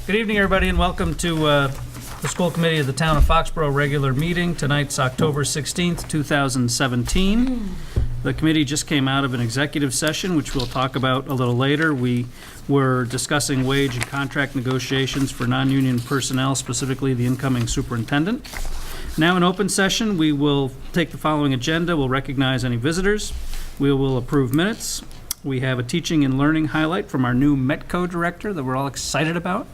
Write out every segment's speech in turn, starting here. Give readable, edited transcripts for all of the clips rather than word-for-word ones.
Good evening, everybody, and welcome to the School Committee of the Town of Foxborough regular meeting. Tonight's October 16th, 2017. The committee just came out of an executive session, which we'll talk about a little later. We were discussing wage and contract negotiations for non-union personnel, specifically the incoming superintendent. Now in open session, we will take the following agenda. We'll recognize any visitors. We will approve minutes. We have a teaching and learning highlight from our new METCO director that we're all excited about.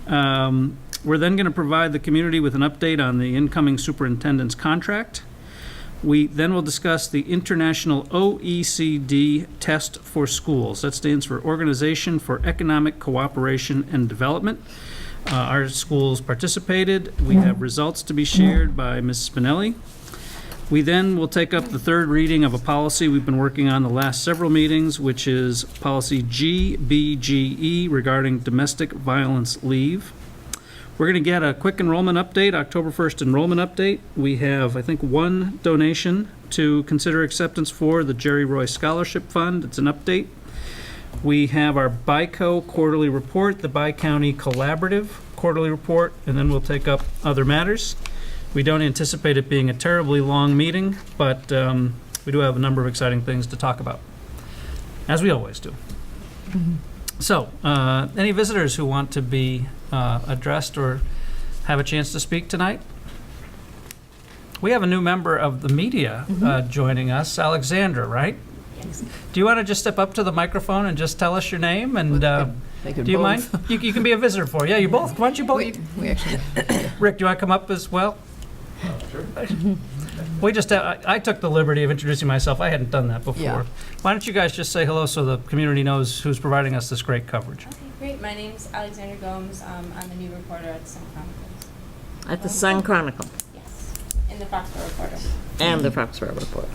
We're then going to provide the community with an update on the incoming superintendent's contract. We then will discuss the International OECD Test for Schools. That stands for Organization for Economic Cooperation and Development. Our schools participated. We have results to be shared by Ms. Spinelli. We then will take up the third reading of a policy we've been working on the last several meetings, which is policy GBGE regarding domestic violence leave. We're going to get a quick enrollment update, October 1st enrollment update. We have, I think, one donation to consider acceptance for the Jerry Roy Scholarship Fund. It's an update. We have our BICO quarterly report, the Bi-County Collaborative quarterly report, and then we'll take up other matters. We don't anticipate it being a terribly long meeting, but we do have a number of exciting things to talk about, as we always do. So, any visitors who want to be addressed or have a chance to speak tonight? We have a new member of the media joining us, Alexandra, right? Yes. Do you want to just step up to the microphone and just tell us your name? And do you mind? You can be a visitor for you. Yeah, you both. Why don't you both? We actually. Rick, do you want to come up as well? Sure. We just, I took the liberty of introducing myself. I hadn't done that before. Yeah. Why don't you guys just say hello so the community knows who's providing us this great coverage? Okay, great. My name's Alexandra Gomes. I'm the new reporter at the Sun Chronicles. At the Sun Chronicle? Yes, in the Foxborough Reporter. And the Foxborough Report.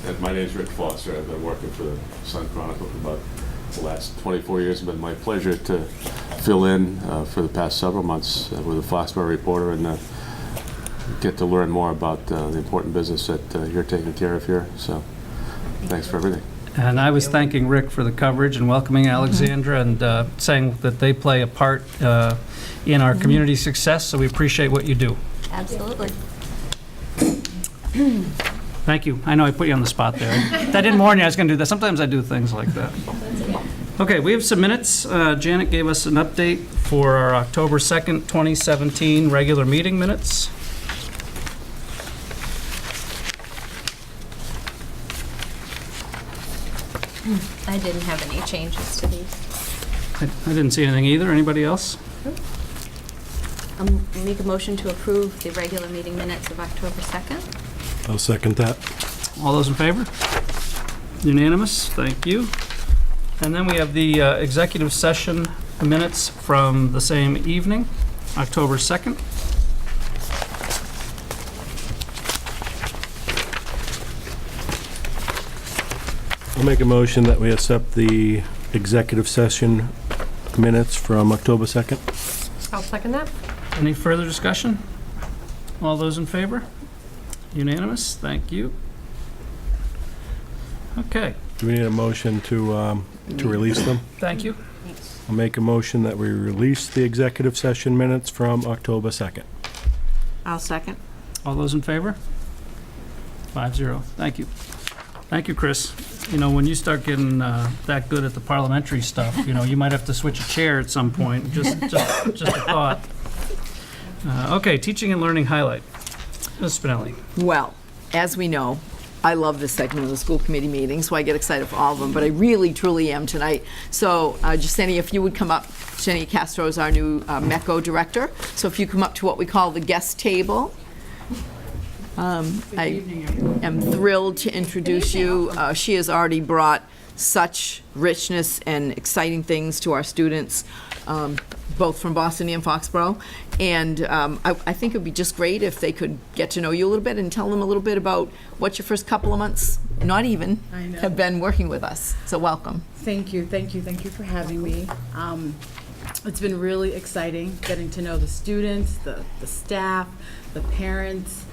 And my name's Rick Foster. I've been working for the Sun Chronicle for about the last 24 years. It's been my pleasure to fill in for the past several months with the Foxborough Reporter and get to learn more about the important business that you're taking care of here. So thanks for everything. And I was thanking Rick for the coverage and welcoming Alexandra and saying that they play a part in our community success, so we appreciate what you do. Absolutely. Thank you. I know I put you on the spot there. I didn't warn you I was going to do that. Sometimes I do things like that. Okay, we have some minutes. Janet gave us an update for our October 2nd, 2017 regular meeting minutes. I didn't have any changes to these. I didn't see anything either. Anybody else? I'll make a motion to approve the regular meeting minutes of October 2nd. I'll second that. All those in favor? Unanimous. Thank you. And then we have the executive session minutes from the same evening, October 2nd. I'll make a motion that we accept the executive session minutes from October 2nd. I'll second that. Any further discussion? All those in favor? Unanimous. Thank you. Okay. Do we need a motion to release them? Thank you. I'll make a motion that we release the executive session minutes from October 2nd. I'll second. All those in favor? 5-0. Thank you. Thank you, Chris. You know, when you start getting that good at the parliamentary stuff, you know, you might have to switch a chair at some point. Just a thought. Okay, teaching and learning highlight. Ms. Spinelli. Well, as we know, I love this segment of the school committee meeting, so I get excited for all of them, but I really, truly am tonight. So Jenny, if you would come up. Jenny Castro is our new MECO director. So if you come up to what we call the guest table. I am thrilled to introduce you. She has already brought such richness and exciting things to our students, both from Boston and Foxborough. And I think it would be just great if they could get to know you a little bit and tell them a little bit about what your first couple of months, not even, have been working with us. So welcome. Thank you for having me. It's been really exciting getting to know the students, the staff, the parents.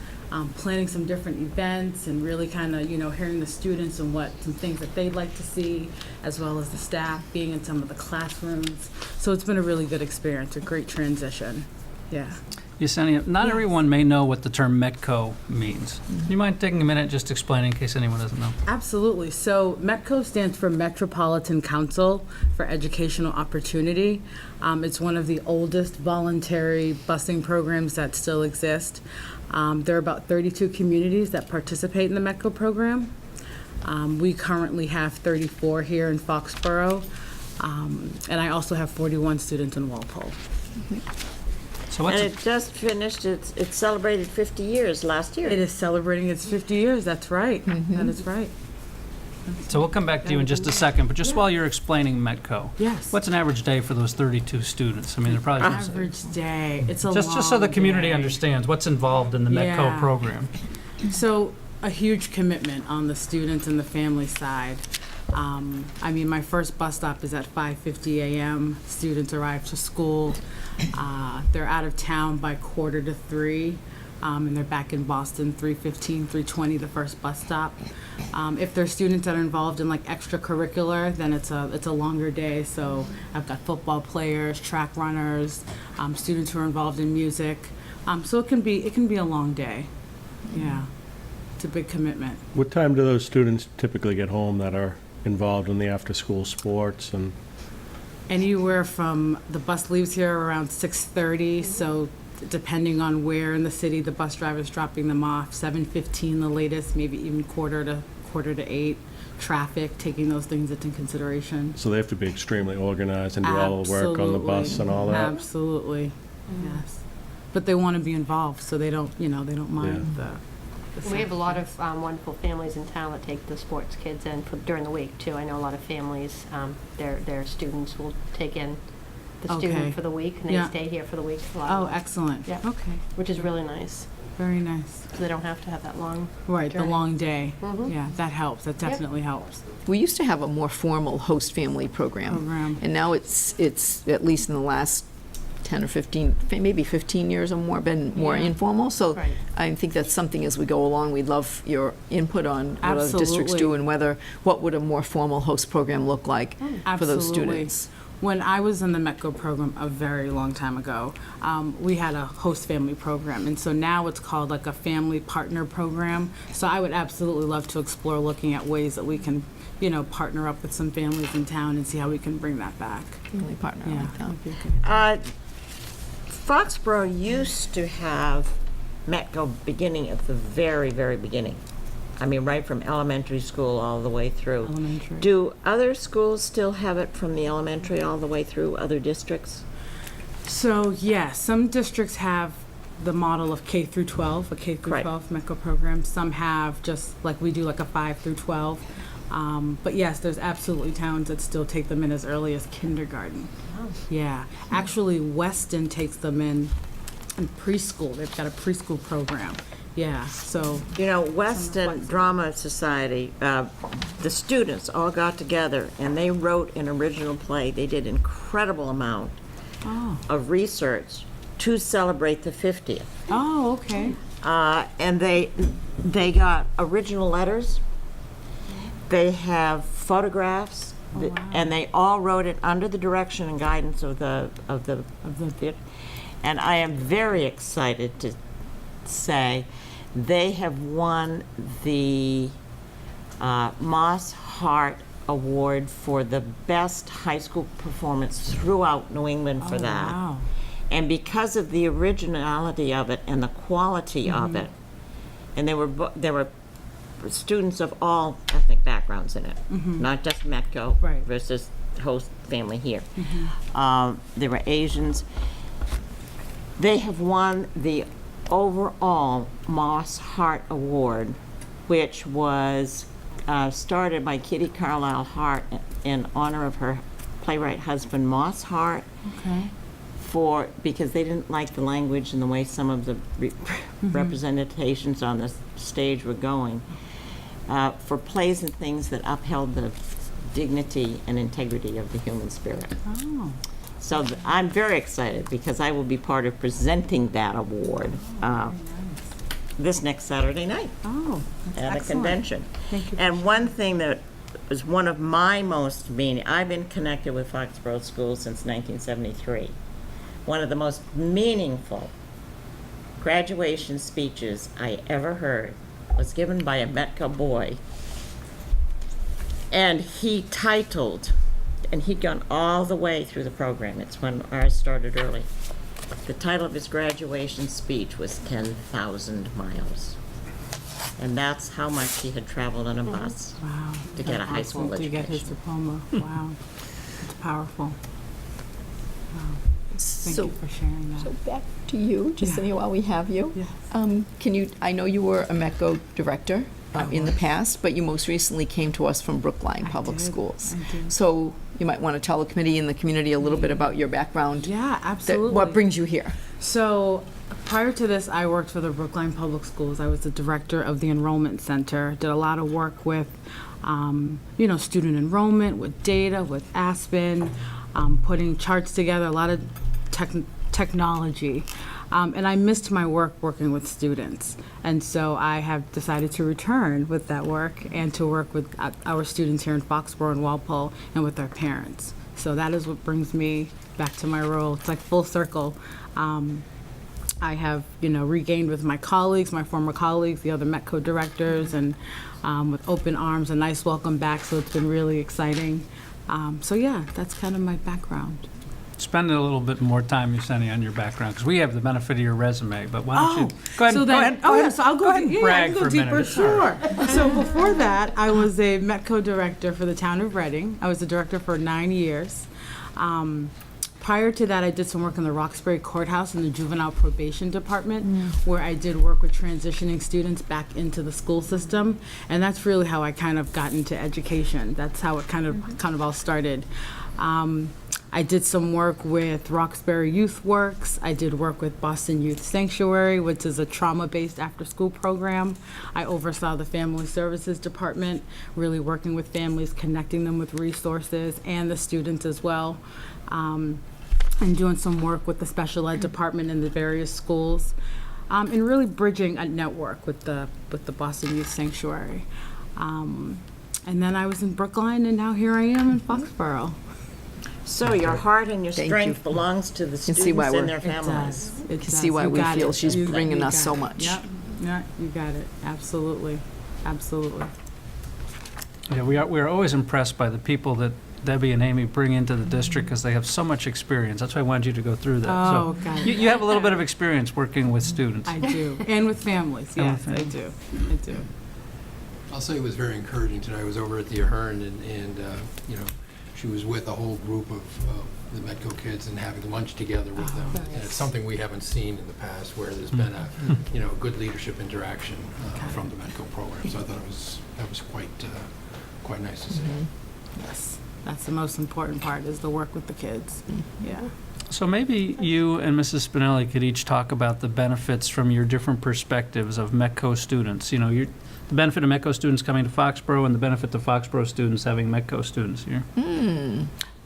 planning some different events and really kind of, hearing the students and some things that they'd like to see, as well as the staff being in some of the classrooms. So it's been a really good experience, a great transition. Yeah. Yesenia, not everyone may know what the term METCO means. Do you mind taking a minute just explaining in case anyone doesn't know? Absolutely. So METCO stands for Metropolitan Council for Educational Opportunity. It's one of the oldest voluntary busing programs that still exist. There are about 32 communities that participate in the METCO program. We currently have 34 here in Foxborough, and I also have 41 students in Walpole. So what's And it just finished, it celebrated 50 years last year. It is celebrating its 50 years, that's right. That is right. So we'll come back to you in just a second, but just while you're explaining METCO, Yes. what's an average day for those 32 students? I mean, they're probably Average day, it's a long just so the community day. understands what's involved in the METCO Yeah. program. So a huge commitment on the students and the family side. My first bus stop is at 5:50 a.m. Students arrive to school. They're out of town by 2:45, and they're back in Boston 3:15, 3:20, the first bus stop. If there's students that are involved in like extracurricular, then it's a longer day. So I've got football players, track runners, students who are involved in music. So it can be a long day. Yeah, it's a big commitment. What time do those students typically get home that are involved in the after-school sports? And Anywhere from, the bus leaves here around 6:30, so depending on where in the city the bus driver's dropping them off, 7:15 the latest, maybe even quarter to 8. Traffic, taking those things into consideration. so they have to be extremely organized and do all the work on the bus and all that? Absolutely, yes. But they want to be involved, so they don't mind the We have a lot of wonderful families in town that take the sports kids in during the week, too. I know a lot of families, their students will take in the Okay. student for the week, and they Yeah. stay here for the week. A lot Oh, of them, excellent. Yeah. Okay, which is really nice, very nice. so they don't have to have that long. Right, the Journey. long day. Mhm. Yeah, that helps. That Yep. definitely helps. We used to have a more formal host family program. And now it's, at least in the last 10 or 15, maybe 15 years or more, been more Yeah. informal. So Right. I think that's something as we go along, we'd love your input on what other districts do Absolutely. and what would a more formal host program look like for those Absolutely. students. When I was in the METCO program a very long time ago, we had a host family program. And so now it's called like a family partner program. So I would absolutely love to explore looking at ways that we can, partner up with some families in town and see how we can bring that back. Family partner, I Yeah. like that. would be good. Foxborough used to have METCO beginning at the very, very beginning. Right from elementary school all the way through. Elementary. Do other schools still have it from the elementary all the way through, other districts? So, yes, some districts have the model of K through 12, a K through Right. 12 METCO program. Some have just like we do, like a 5 through 12. But yes, there's absolutely towns that still take them in as early as kindergarten. Yeah. Actually, Weston takes them in preschool. They've got a preschool program. Yeah, so, Weston Drama Society, the students all got together and they wrote an original play. They did an incredible amount of research to celebrate the 50th. oh, okay. And they got original letters. They have photographs, and they all wrote it under the direction and guidance of the theater. And I am very excited to say they have won the Moss Hart Award for the best high school performance throughout New England for that. Wow. And because of the originality of it and the quality of it, and there were students of all ethnic backgrounds in it, not just METCO Right. versus host family here. There were Asians. They have won the overall Moss Hart Award, which was started by Kitty Carlisle Hart in honor of her playwright husband Moss Hart. Okay. Because they didn't like the language and the way some of the representations on the stage were going, for plays and things that upheld the dignity and integrity of the human spirit. Oh. So I'm very excited because I will be part of presenting that award this next Saturday night Oh, that's at a excellent. convention. Thank you. And one thing that was one of my most I've been connected with Foxborough Schools since 1973. One of the most meaningful graduation speeches I ever heard was given by a Metco boy. And he titled, and he'd gone all the way through the program. It's when ours started early. The title of his graduation speech was 10,000 Miles. And that's how much he had traveled on a bus Wow. to get a high school To get his education. diploma. Wow. It's powerful. Thank So, you for sharing that. so back to you, just Yeah. while we have you. Yes. Can you, I know you were a METCO director in the past, but you most recently came to us from Brookline I Public did. Schools. I did. So you might want to tell the committee and the community a little bit about your background. Yeah, that- absolutely. What brings you here? So prior to this, I worked for the Brookline Public Schools. I was the director of the Enrollment Center. Did a lot of work with, student enrollment, with data, with Aspen, putting charts together, a lot of technology. And I missed my work working with students. And so I have decided to return with that work and to work with our students here in Foxborough and Walpole and with their parents. So that is what brings me back to my role. It's like full circle. I have, regained with my colleagues, my former colleagues, the other METCO directors, and with open arms, a nice welcome back. So it's been really exciting. So yeah, that's kind of my background. Spend a little bit more time, Yesenia, on your background, because we have the benefit of your resume, but why don't you, go ahead, So go ahead, so I'll go, ahead and yeah, I brag can for go a minute. deeper. Sure. So before that, I was a METCO director for the town of Reading. I was the director for 9 years. Prior to that, I did some work in the Roxbury Courthouse in the Juvenile Probation Department, where I did work with transitioning students back into the school system, and that's really how I kind of got into education. That's how it kind of all started. I did some work with Roxbury Youth Works. I did work with Boston Youth Sanctuary, which is a trauma-based after-school program. I oversaw the Family Services Department, really working with families, connecting them with resources, and the students as well. And doing some work with the special ed department in the various schools, and really bridging a network with the Boston Youth Sanctuary. And then I was in Brookline, and now here I am in Foxborough. So your heart and your Thank strength you. belongs to the see students why we're- and their It families. does. It Can does. see why You we got feel it. she's You bringing got us so it. much. Yep. Yeah, you got it. Absolutely. Absolutely. Yeah, we are always impressed by the people that Debbie and Amy bring into the district, because they have so much experience. That's why I wanted you to go through that. Oh, So got it. you have a little bit of experience working with students. I do. And with families. And Yes, with I do. I do. I'll say it was very encouraging tonight. I was over at the Ahern, and she was with a whole group of the Metco kids and having lunch together with them. And it's something we haven't seen in the past, where there's been a good leadership interaction from the Metco program. So I thought that was quite nice to see. Yes. That's the most important part, is the work with the kids. Yeah. So maybe you and Mrs. Spinelli could each talk about the benefits from your different perspectives of METCO students. The benefit of METCO students coming to Foxborough, and the benefit to Foxborough students having METCO students here.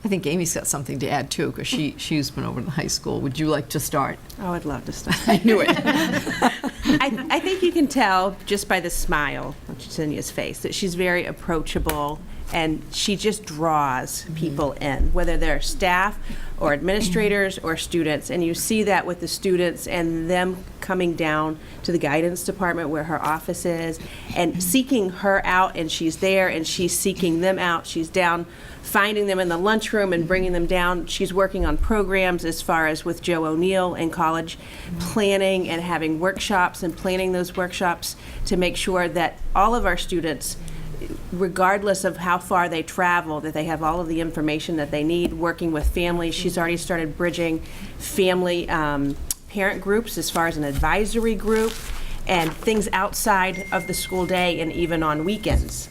I think Amy's got something to add too, because she's been over to the high school. Would you like to start? Oh, I'd love to start. I knew it. I think you can tell just by the smile on Yesenia's face that she's very approachable, and she just draws people in, whether they're staff or administrators or students. And you see that with the students and them coming down to the guidance department where her office is and seeking her out, and she's there and she's seeking them out. She's down finding them in the lunchroom and bringing them down. She's working on programs as far as with Joe O'Neill in college, planning and having workshops and planning those workshops to make sure that all of our students, regardless of how far they travel, that they have all of the information that they need, working with families. She's already started bridging family parent groups as far as an advisory group and things outside of the school day and even on weekends.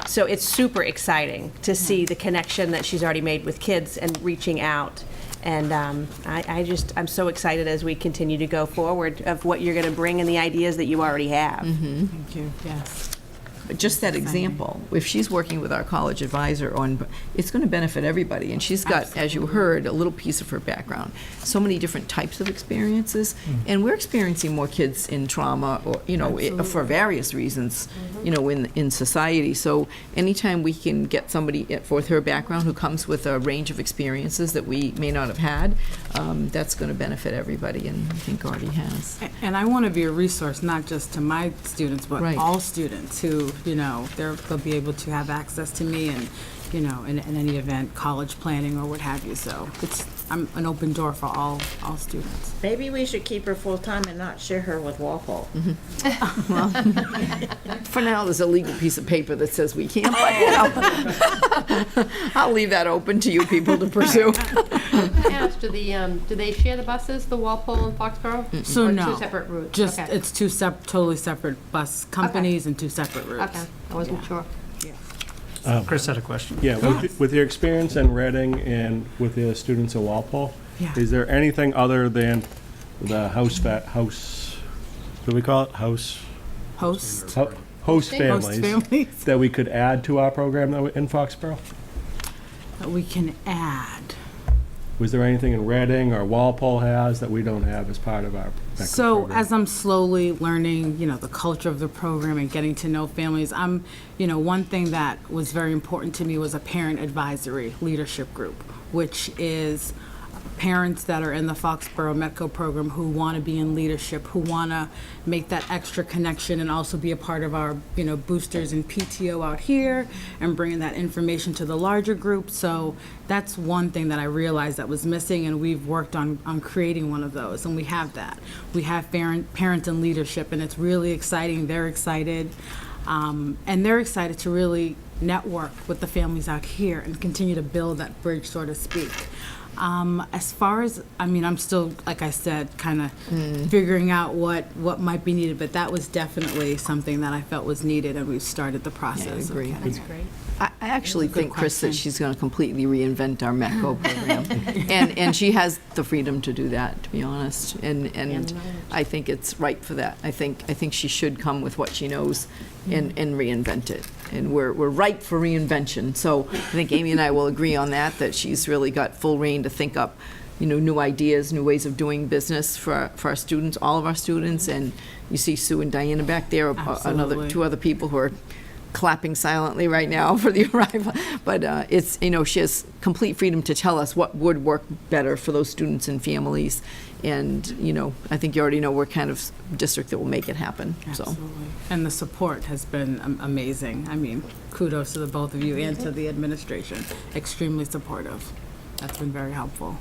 So it's super exciting to see the connection that she's already made with kids and reaching out. And I'm so excited as we continue to go forward of what you're going to bring and the ideas that you already have. Thank you. Yes. just that example, if she's working with our college advisor on, it's going to benefit everybody. And she's got, as you heard, a little piece of her background, so many different types of experiences. And we're experiencing more kids in trauma, or, for various reasons, in society. So anytime we can get somebody with her background who comes with a range of experiences that we may not have had, that's going to benefit everybody, and I think already has. And I want to be a resource, not just to my students, but Right. all students who, they'll be able to have access to me and, in any event, college planning or what have you. So I'm an open door for all students. Maybe we should keep her full-time and not share her with Walpole. For now, there's a legal piece of paper that says we can't, but, I'll leave that open to you people to pursue. I asked, do they share the buses, the Walpole and Foxborough? So Or no. two separate routes? Just, Okay. it's two totally separate bus companies and two separate routes. Okay, I wasn't sure. Chris had a question. Yeah, with your experience in Reading and with the students at Walpole, Yeah. is there anything other than the host, what do we call it? Host Host families families that we could add to our program in Foxborough? that we can add. Was there anything in Reading or Walpole has that we don't have as part of our MECO So program? as I'm slowly learning, the culture of the program and getting to know families, one thing that was very important to me was a parent advisory leadership group, which is parents that are in the Foxborough MECO program who want to be in leadership, who want to make that extra connection and also be a part of our, boosters and PTO out here and bringing that information to the larger group. So that's one thing that I realized that was missing, and we've worked on creating one of those, and we have that. We have parents in leadership, and it's really exciting. They're excited, and they're excited to really network with the families out here and continue to build that bridge, so to speak. As far as, I'm still, like I said, kind of figuring out what might be needed, but that was definitely something that I felt was needed, and we've started the process. I agree. That's great. I actually think, Chris, that question. she's going to completely reinvent our MECO program. And she has the freedom to do that, to be honest. And I think it's right for that. I think she should come with what she knows and reinvent it. And we're ripe for reinvention. So I think Amy and I will agree on that she's really got full reign to think up, new ideas, new ways of doing business for our students, all of our students. And you see Sue and Diana back there, Absolutely. two other people who are clapping silently right now for the arrival. But it's, she has complete freedom to tell us what would work better for those students and families. And, I think you already know we're kind of district that will make it happen. So Absolutely. And the support has been amazing. Kudos to the both of you and to the administration. Extremely supportive. That's been very helpful.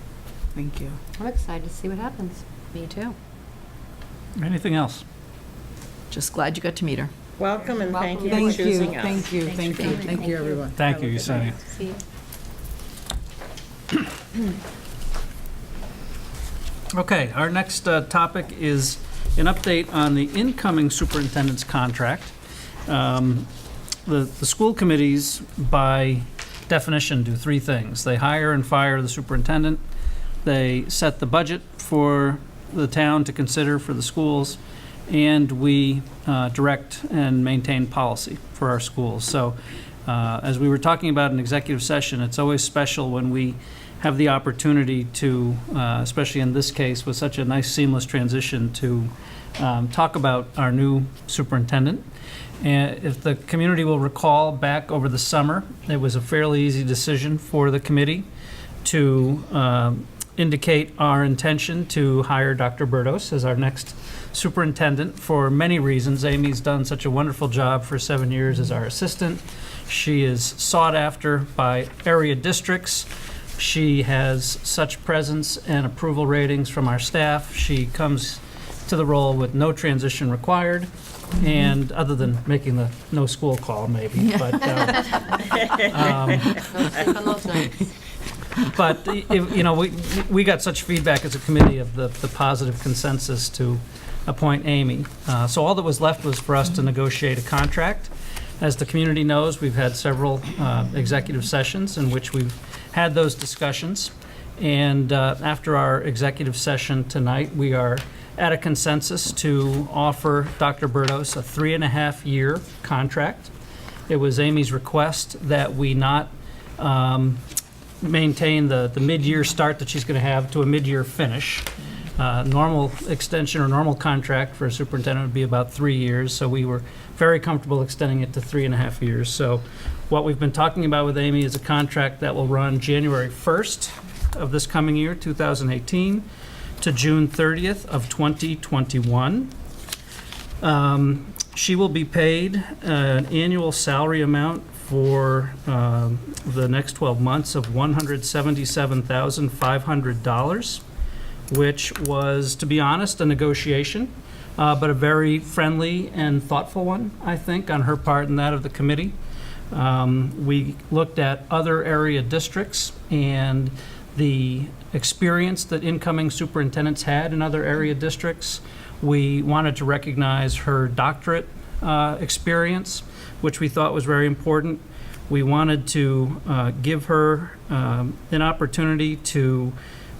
Thank you. I'm excited to see what happens. Me too. Anything else? just glad you got to meet her. Welcome and thank you for Thank you, choosing us. thank you, thank you, thank you, everyone. Thank you, Yesenia. See you. Okay, our next topic is an update on the incoming superintendent's contract. The school committees, by definition, do three things. They hire and fire the superintendent, they set the budget for the town to consider for the schools, and we direct and maintain policy for our schools. So as we were talking about in executive session, it's always special when we have the opportunity to, especially in this case, with such a nice seamless transition, to talk about our new superintendent. And if the community will recall, back over the summer, it was a fairly easy decision for the committee to indicate our intention to hire Dr. Berdos as our next superintendent for many reasons. Amy's done such a wonderful job for 7 years as our assistant. She is sought after by area districts. She has such presence and approval ratings from our staff. She comes to the role with no transition required, and other than making the no school call maybe. But, Sleep on those nights. but we got such feedback as a committee of the positive consensus to appoint Amy. So all that was left was for us to negotiate a contract. As the community knows, we've had several executive sessions in which we've had those discussions. And after our executive session tonight, we are at a consensus to offer Dr. Berdos a 3.5-year contract It was Amy's request that we not maintain the mid-year start that she's going to have to a mid-year finish. Normal extension or normal contract for a superintendent would be about 3 years, so we were very comfortable extending it to 3.5 years. So what we've been talking about with Amy is a contract that will run January 1st of this coming year, 2018, to June 30th of 2021. She will be paid an annual salary amount for the next 12 months of $177,500, which was, to be honest, a negotiation, but a very friendly and thoughtful one, I think, on her part and that of the committee. We looked at other area districts and the experience that incoming superintendents had in other area districts. We wanted to recognize her doctorate experience, which we thought was very important. We wanted to give her an opportunity to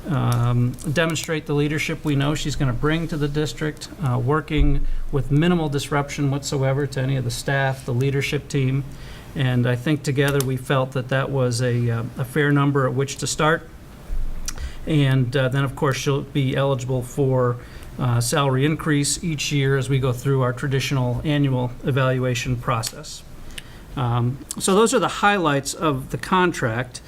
demonstrate the leadership we know she's going to bring to the district, working with minimal disruption whatsoever to any of the staff, the leadership team. And I think together we felt that that was a fair number at which to start. And then, of course, she'll be eligible for salary increase each year as we go through our traditional annual evaluation process. So those are the highlights of the contract.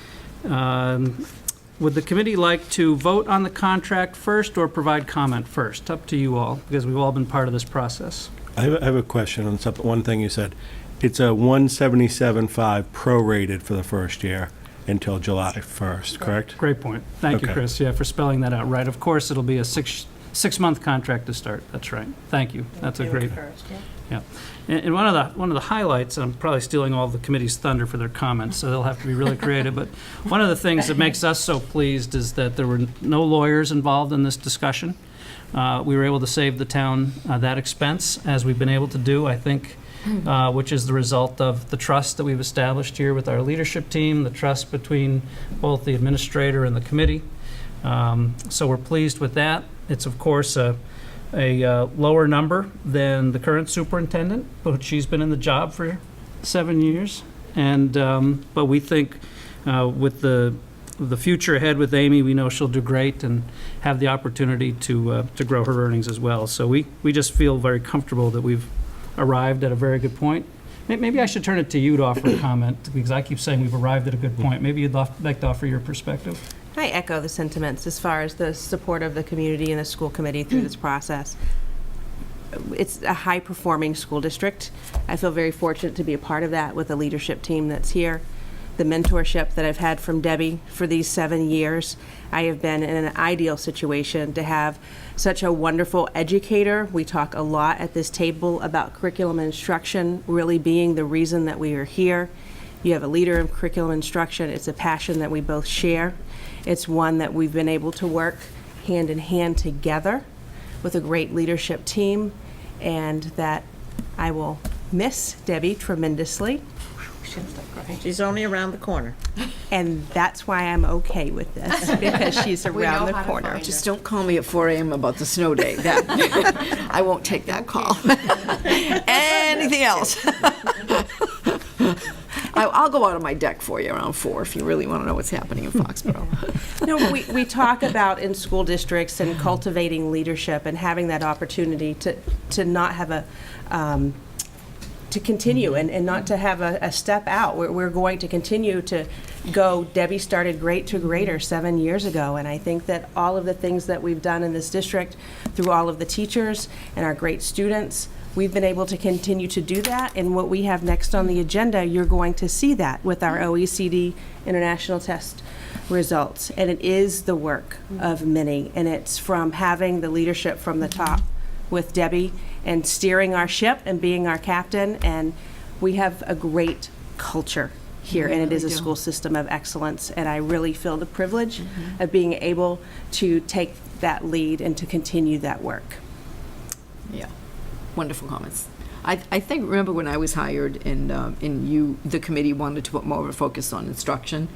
Would the committee like to vote on the contract first or provide comment first? Up to you all, because we've all been part of this process. I have a question on something, one thing you said. It's a 177.5 prorated for the first year until July 1st, correct? Great point. Thank you, Okay. Chris, for spelling that out right. Of course, it'll be a six-month contract to start. That's right. Thank you. That's a great. Yeah. And one of the highlights, I'm probably stealing all of the committee's thunder for their comments, so they'll have to be really creative, but one of the things that makes us so pleased is that there were no lawyers involved in this discussion. We were able to save the town that expense, as we've been able to do, I think, which is the result of the trust that we've established here with our leadership team, the trust between both the administrator and the committee. So we're pleased with that. It's, of course, a lower number than the current superintendent, but she's been in the job for 7 years. And but we think with the future ahead with Amy, we know she'll do great and have the opportunity to grow her earnings as well. So we just feel very comfortable that we've arrived at a very good point. Maybe I should turn it to you to offer a comment, because I keep saying we've arrived at a good point. Maybe you'd like to offer your perspective. I echo the sentiments as far as the support of the community and the school committee through this process. It's a high-performing school district. I feel very fortunate to be a part of that with the leadership team that's here. The mentorship that I've had from Debbie for these 7 years, I have been in an ideal situation to have such a wonderful educator. We talk a lot at this table about curriculum and instruction really being the reason that we are here. You have a leader in curriculum instruction. It's a passion that we both share. It's one that we've been able to work hand in hand together with a great leadership team, and that I will miss Debbie tremendously. She's only around the corner. And that's why I'm okay with this, because she's around the corner. Just don't call me at 4 a.m. about the snow day. That, I won't take that call. Anything else? I'll go out on my deck for you around 4 if you really want to know what's happening in Foxborough. No, we talk about in school districts and cultivating leadership and having that opportunity to not have a, to continue and not to have a step out. We're going to continue to go. Debbie started great to greater 7 years ago, and I think that all of the things that we've done in this district through all of the teachers and our great students, we've been able to continue to do that. And what we have next on the agenda, you're going to see that with our OECD international test results. And it is the work of many, and it's from having the leadership from the top with Debbie and steering our ship and being our captain. And we have a great culture here, and it is a school system of excellence. And I really feel the privilege of being able to take that lead and to continue that work. Yeah, wonderful comments. I think, remember when I was hired and the committee wanted to put more of a focus on instruction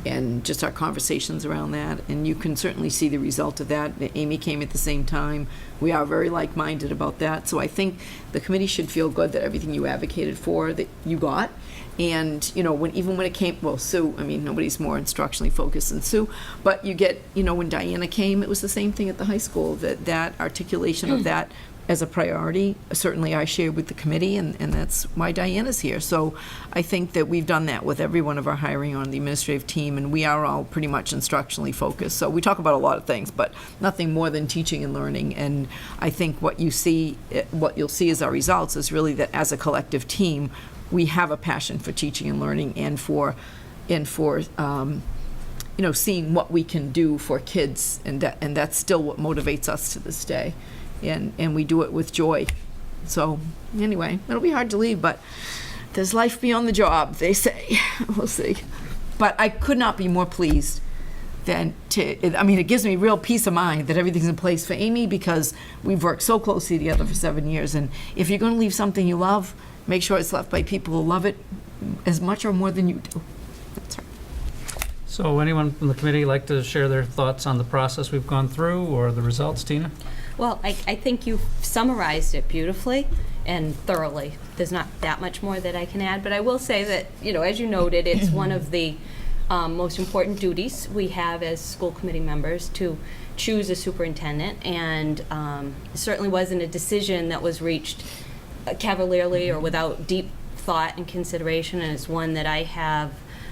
and just our conversations around that, and you can certainly see the result of that. Amy came at the same time. We are very like-minded about that. So I think the committee should feel good that everything you advocated for, that you got. And, you know, even when it came, well, Sue, I mean, nobody's more instructionally focused than Sue, but you get, you know, when Diana came, it was the same thing at the high school, that articulation of that as a priority, certainly I shared with the committee, and that's why Diana's here. So I think that we've done that with every one of our hiring on the administrative team, and we are all pretty much instructionally focused. So we talk about a lot of things, but nothing more than teaching and learning. And I think what you'll see as our results is really that as a collective team, we have a passion for teaching and learning and for you know, seeing what we can do for kids, and that's still what motivates us to this day. And we do it with joy. So anyway, it'll be hard to leave, but there's life beyond the job, they say. We'll see. But I could not be more pleased than I mean, it gives me real peace of mind that everything's in place for Amy, because we've worked so closely together for 7 years. And if you're going to leave something you love, make sure it's left by people who love it as much or more than you do. That's right. So anyone from the committee like to share their thoughts on the process we've gone through or the results, Tina? Well, I think you've summarized it beautifully and thoroughly. There's not that much more that I can add, but I will say that, you know, as you noted, it's one of the most important duties we have as school committee members to choose a superintendent, and it certainly wasn't a decision that was reached cavalierly or without deep thought and consideration, and it's one that I have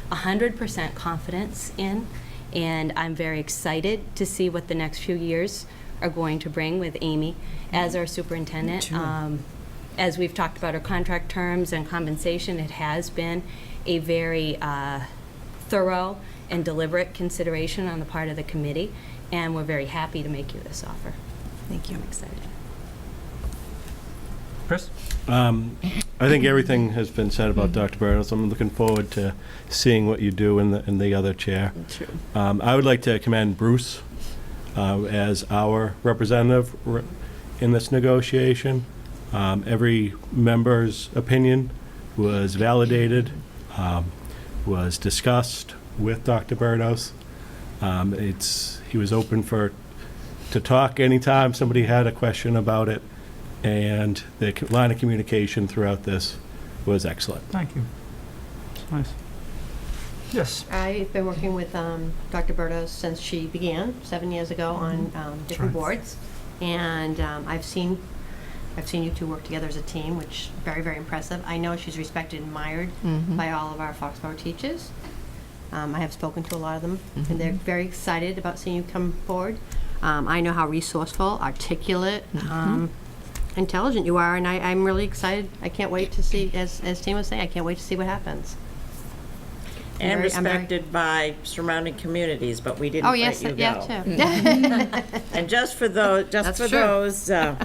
100% confidence in, and I'm very excited to see what the next few years are going to bring with Amy as our superintendent. As we've talked about our contract terms and compensation, it has been a very thorough and deliberate consideration on the part of the committee, and we're very happy to make you this offer. Thank you. I'm excited. Chris? I think everything has been said about Dr. Bertos. I'm looking forward to seeing what you do in the other chair. True. I would like to commend Bruce as our representative in this negotiation. Every member's opinion was validated, was discussed with Dr. Bertos. He was open to talk anytime somebody had a question about it, and the line of communication throughout this was excellent. Thank you. It's nice. Yes. I've been working with Dr. Bertos since she began 7 years ago on different right. boards, and I've seen you two work together as a team, which is very, very impressive. I know she's respected and admired by all of our Foxborough teachers. I have spoken to a lot of them, and they're very excited about seeing you come forward. I know how resourceful, articulate, intelligent you are, and I'm really excited. I can't wait to see, as Tina was saying, I can't wait to see what happens. And I'm very- respected by surrounding communities, but we didn't Oh, yes, let you yeah, go. too. And just for those, That's true.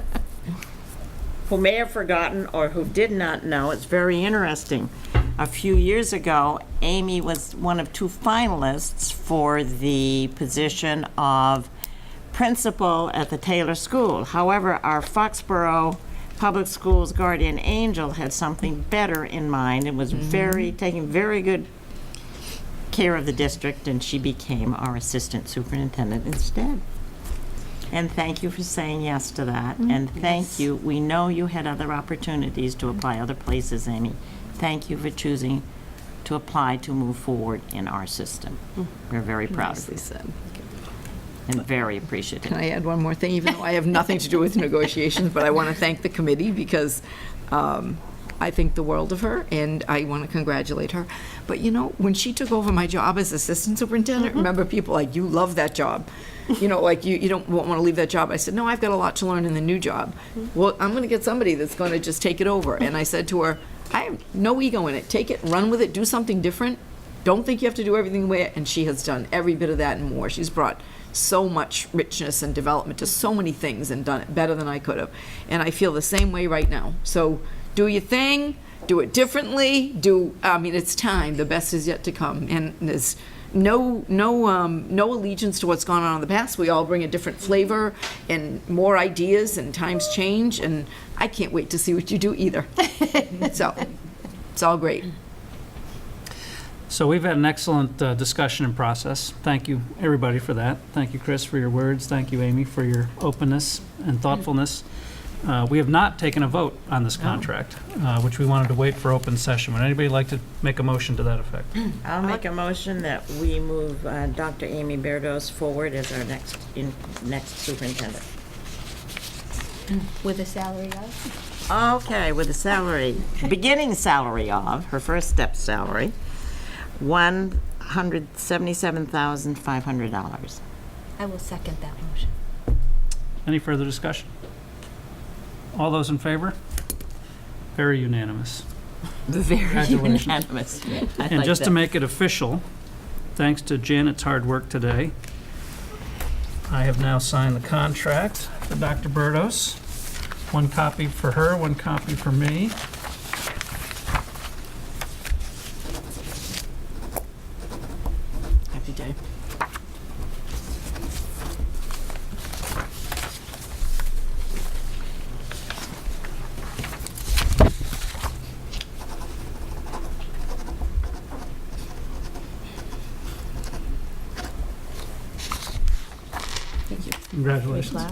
who may have forgotten or who did not know, it's very interesting. A few years ago, Amy was one of 2 finalists for the position of principal at the Taylor School. However, our Foxborough Public Schools guardian angel had something better in mind and was taking very good care of the district, and she became our assistant superintendent instead. And thank you for saying yes to that. And thank you. We know you had other opportunities to apply other places, Amy. Thank you for choosing to apply to move forward in our system. We're very proud of Nicely you said. and very appreciative. Can I add one more thing, even though I have nothing to do with negotiations, but I want to thank the committee, because I think the world of her, and I want to congratulate her. But you know, when she took over my job as assistant superintendent, remember people like, you love that job. You know, like you don't want to leave that job. I said, no, I've got a lot to learn in the new job. Well, I'm going to get somebody that's going to just take it over. And I said to her, I have no ego in it. Take it, run with it, do something different. Don't think you have to do everything the way, and she has done every bit of that and more. She's brought so much richness and development to so many things and done it better than I could have. And I feel the same way right now. So do your thing, do it differently, it's time. The best is yet to come. And there's no allegiance to what's gone on in the past. We all bring a different flavor and more ideas, and times change, and I can't wait to see what you do either. So it's all great. So we've had an excellent discussion and process. Thank you, everybody, for that. Thank you, Chris, for your words. Thank you, Amy, for your openness and thoughtfulness. We have not taken a vote on this contract, which we wanted to wait for open session. Would anybody like to make a motion to that effect? I'll make a motion that we move Dr. Amy Berdos forward as our next superintendent. With a salary of? Okay, with a salary, beginning salary of, her first step salary, $177,500. I will second that motion. Any further discussion? All those in favor? Very unanimous. Very Congratulations. unanimous. I And like just to that. make it official, thanks to Janet's hard work today, I have now signed the contract for Dr. Berdos. One copy for her, one copy for me. Happy day. Congratulations.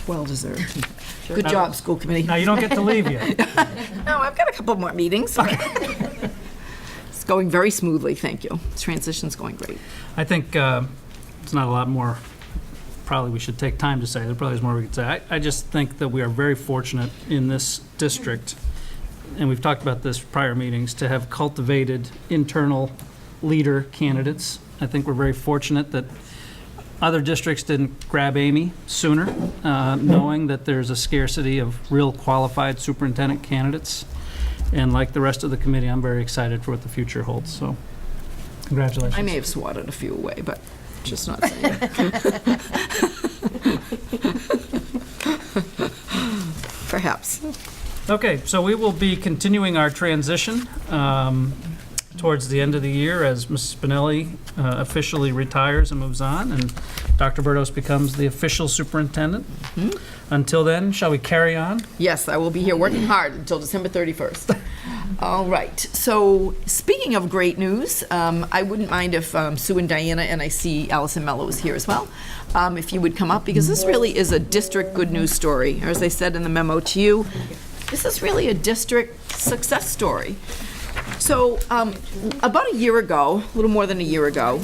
Well deserved. Good job, school committee. Now, you don't get to leave yet. No, I've got a couple more meetings. It's going very smoothly, thank you. This transition's going great. I think it's not a lot more, probably we should take time to say. There probably is more we could say. I just think that we are very fortunate in this district, and we've talked about this prior meetings, to have cultivated internal leader candidates. I think we're very fortunate that other districts didn't grab Amy sooner, knowing that there's a scarcity of real qualified superintendent candidates. And like the rest of the committee, I'm very excited for what the future holds, so congratulations. I may have swatted a few away, but just not saying. Perhaps. Okay, so we will be continuing our transition towards the end of the year as Mrs. Spinelli officially retires and moves on, and Dr. Berdos becomes the official superintendent. Until then, shall we carry on? Yes, I will be here working hard until December 31st. All right. So speaking of great news, I wouldn't mind if Sue and Diana, and I see Allison Mello is here as well, if you would come up, because this really is a district good news story. Or as I said in the memo to you, this is really a district success story. So about a year ago, a little more than a year ago,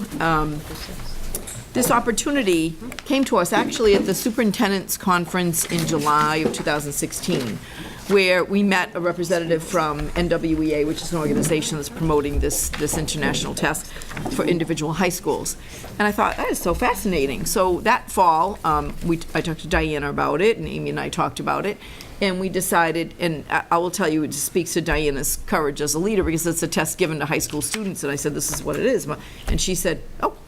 this opportunity came to us actually at the superintendent's conference in July of 2016, where we met a representative from NWEA, which is an organization that's promoting this international test for individual high schools. And I thought, that is so fascinating. So that fall, I talked to Diana about it, and Amy and I talked about it, and we decided, and I will tell you, it speaks to Diana's courage as a leader, because it's a test given to high school students, and I said, this is what it is. And she said, oh,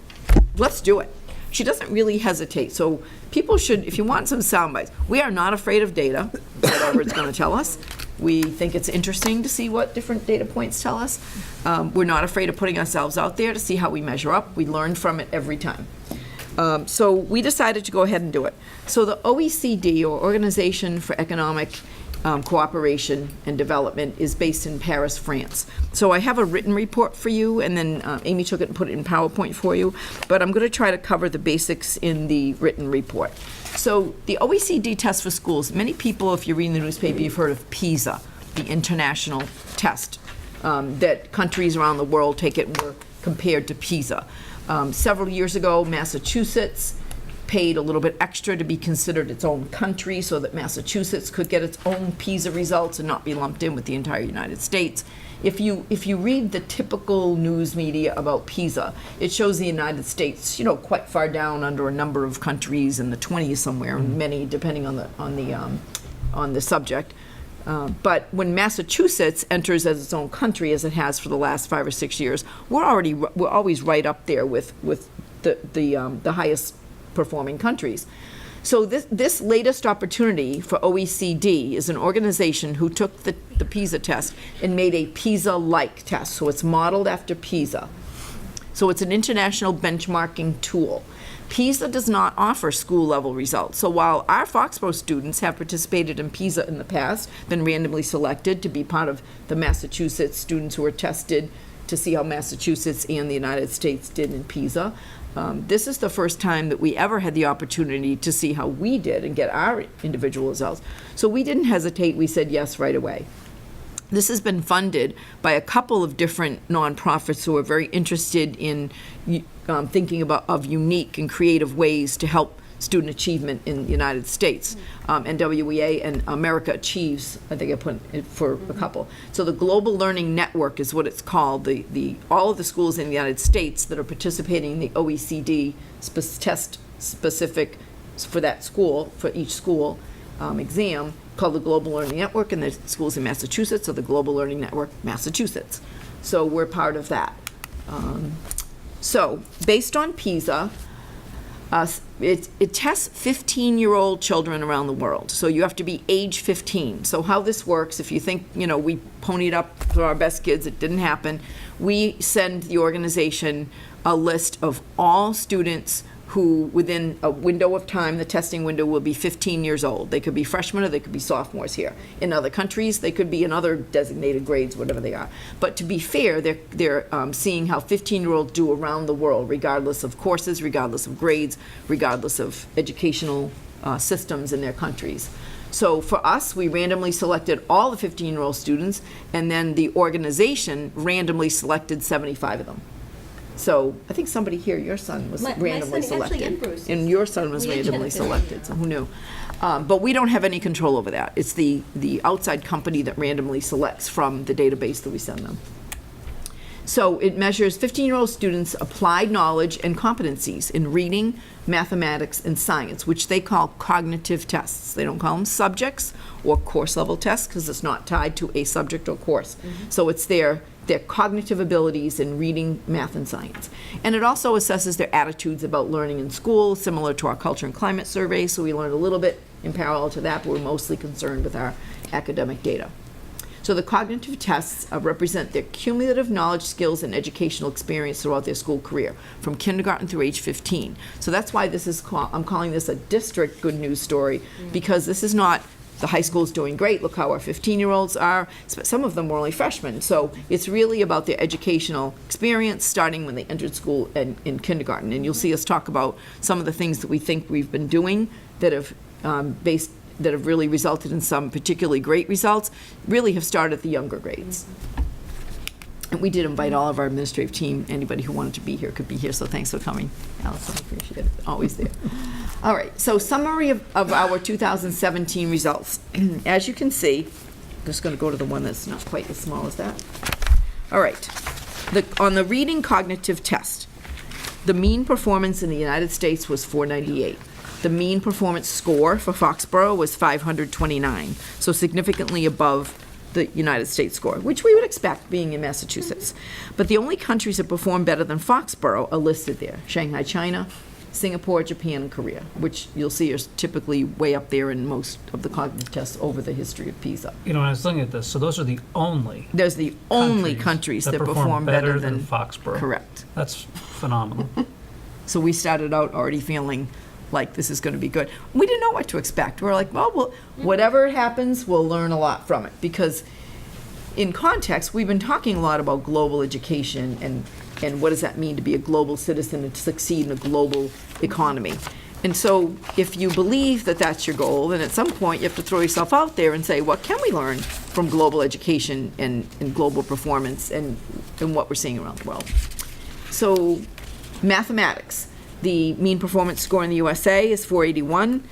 let's do it. She doesn't really hesitate. So people should, if you want some sound bites, we are not afraid of data, whatever it's going to tell us. We think it's interesting to see what different data points tell us. We're not afraid of putting ourselves out there to see how we measure up. We learn from it every time. So we decided to go ahead and do it. So the OECD, or Organization for Economic Cooperation and Development, is based in Paris, France. So I have a written report for you, and then Amy took it and put it in PowerPoint for you, but I'm going to try to cover the basics in the written report. So the OECD test for schools, many people, if you're reading the newspaper, you've heard of PISA, the international test that countries around the world take it, and we're compared to PISA. Several years ago, Massachusetts paid a little bit extra to be considered its own country so that Massachusetts could get its own PISA results and not be lumped in with the entire United States. If you read the typical news media about PISA, it shows the United States, quite far down under a number of countries in the 20s somewhere, many depending on the subject. But when Massachusetts enters as its own country, as it has for the last 5 or 6 years, we're always right up there with the highest performing countries. So this latest opportunity for OECD is an organization who took the PISA test and made a PISA-like test. So it's modeled after PISA. So it's an international benchmarking tool. PISA does not offer school-level results. So while our Foxborough students have participated in PISA in the past, been randomly selected to be part of the Massachusetts students who are tested to see how Massachusetts and the United States did in PISA. This is the first time that we ever had the opportunity to see how we did and get our individual results. So we didn't hesitate, we said yes right away. This has been funded by a couple of different nonprofits who are very interested in thinking of unique and creative ways to help student achievement in the United States. NWEA and America Achieves, I think I put it for a couple. So the Global Learning Network is what it's called. All of the schools in the United States that are participating in the OECD test specific for that school, for each school exam, called the Global Learning Network, and the schools in Massachusetts are the Global Learning Network Massachusetts. So we're part of that. So based on PISA, it tests 15-year-old children around the world. So you have to be age 15. So how this works, if you think, we ponied up for our best kids, it didn't happen. We send the organization a list of all students who, within a window of time, the testing window will be 15 years old. They could be freshmen or they could be sophomores here. In other countries, they could be in other designated grades, whatever they are. But to be fair, they're seeing how 15-year-olds do around the world, regardless of courses, regardless of grades, regardless of educational systems in their countries. So for us, we randomly selected all the 15-year-old students, and then the organization randomly selected 75 of them. So I think somebody here, your son was randomly selected. and Bruce's. And your son was We each had randomly a selected, so who knew? But we don't have any control over that. It's the outside company that randomly selects from the database that we send them. So it measures 15-year-old students' applied knowledge and competencies in reading, mathematics, and science, which they call cognitive tests. They don't call them subjects or course-level tests because it's not tied to a subject or course. So it's their cognitive abilities in reading, math, and science. And it also assesses their attitudes about learning in school, similar to our culture and climate survey, so we learned a little bit in parallel to that, but we're mostly concerned with our academic data. So the cognitive tests represent their cumulative knowledge, skills, and educational experience throughout their school career, from kindergarten through age 15. So that's why this is I'm calling this a district good news story, because this is not the high school's doing great, look how our 15-year-olds are. Some of them were only freshmen. So it's really about their educational experience starting when they entered school and in kindergarten. And you'll see us talk about some of the things that we think we've been doing that have really resulted in some particularly great results, really have started at the younger grades. And we did invite all of our administrative team. Anybody who wanted to be here could be here, so thanks for coming. Allison, I appreciate it. Always there. All right, so summary of our 2017 results. As you can see, I'm just going to go to the one that's not quite as small as that. All right, on the reading cognitive test, the mean performance in the United States was 498. The mean performance score for Foxborough was 529, so significantly above the United States score, which we would expect being in Massachusetts. But the only countries that perform better than Foxborough are listed there: Shanghai, China, Singapore, Japan, and Korea, which you'll see are typically way up there in most of the cognitive tests over the history of PISA. When I was looking at this, so those are the only There's the only countries that perform better than Foxborough. Correct. That's phenomenal. So we started out already feeling like this is going to be good. We didn't know what to expect. We're like, well, whatever happens, we'll learn a lot from it. Because in context, we've been talking a lot about global education and what does that mean to be a global citizen and to succeed in a global economy. And so if you believe that that's your goal, then at some point you have to throw yourself out there and say, what can we learn from global education and global performance and what we're seeing around the world? So mathematics. The mean performance score in the USA is 481,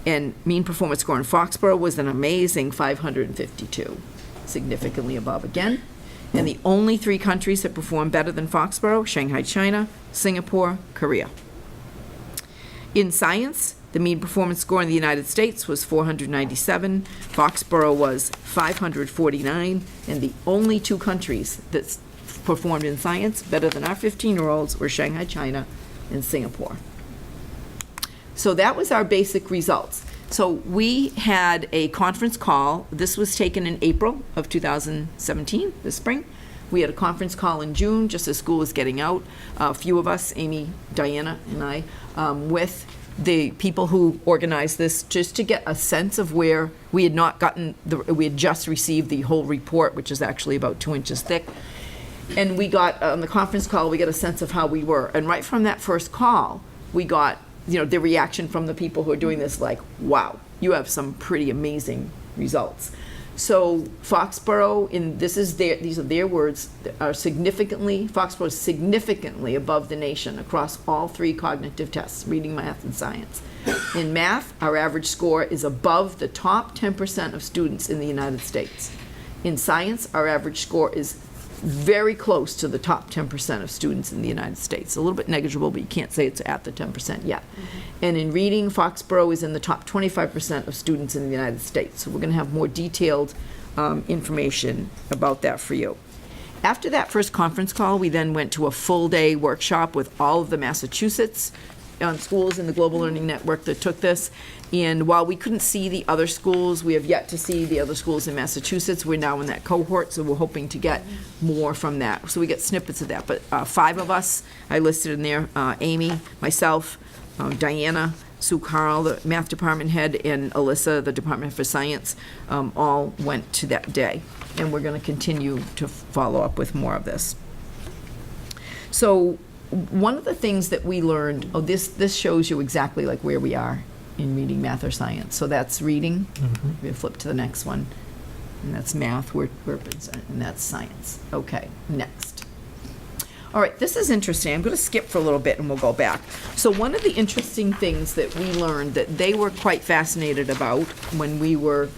and mean performance score in Foxborough was an amazing 552, significantly above again. And the only three countries that perform better than Foxborough: Shanghai, China, Singapore, Korea. In science, the mean performance score in the United States was 497, Foxborough was 549, and the only two countries that performed in science better than our 15-year-olds were Shanghai, China, and Singapore. So that was our basic results. So we had a conference call. This was taken in April of 2017, this spring. We had a conference call in June, just as school was getting out. A few of us, Amy, Diana, and I, with the people who organized this, just to get a sense of where we had not gotten, we had just received the whole report, which is actually about 2 inches thick. And we got, on the conference call, we got a sense of how we were. And right from that first call, we got, the reaction from the people who are doing this, like, wow, you have some pretty amazing results. So Foxborough, these are their words, Foxborough is significantly above the nation across all 3 cognitive tests, reading, math, and science. In math, our average score is above the top 10% of students in the United States. In science, our average score is very close to the top 10% of students in the United States. A little bit negligible, but you can't say it's at the 10% yet. And in reading, Foxborough is in the top 25% of students in the United States. So we're going to have more detailed information about that for you. After that first conference call, we then went to a full-day workshop with all of the Massachusetts schools in the Global Learning Network that took this. And while we couldn't see the other schools, we have yet to see the other schools in Massachusetts. We're now in that cohort, so we're hoping to get more from that. So we get snippets of that. But 5 of us, I listed in there, Amy, myself, Diana, Sue Carl, the math department head, and Alyssa, the department head for science, all went to that day. And we're going to continue to follow up with more of this. So one of the things that we learned, this shows you exactly like where we are in reading, math, or science. So that's reading. We flip to the next one. And that's math, and that's science. Okay, next. All right, this is interesting. I'm going to skip for a little bit and we'll go back. So one of the interesting things that we learned that they were quite fascinated about when we were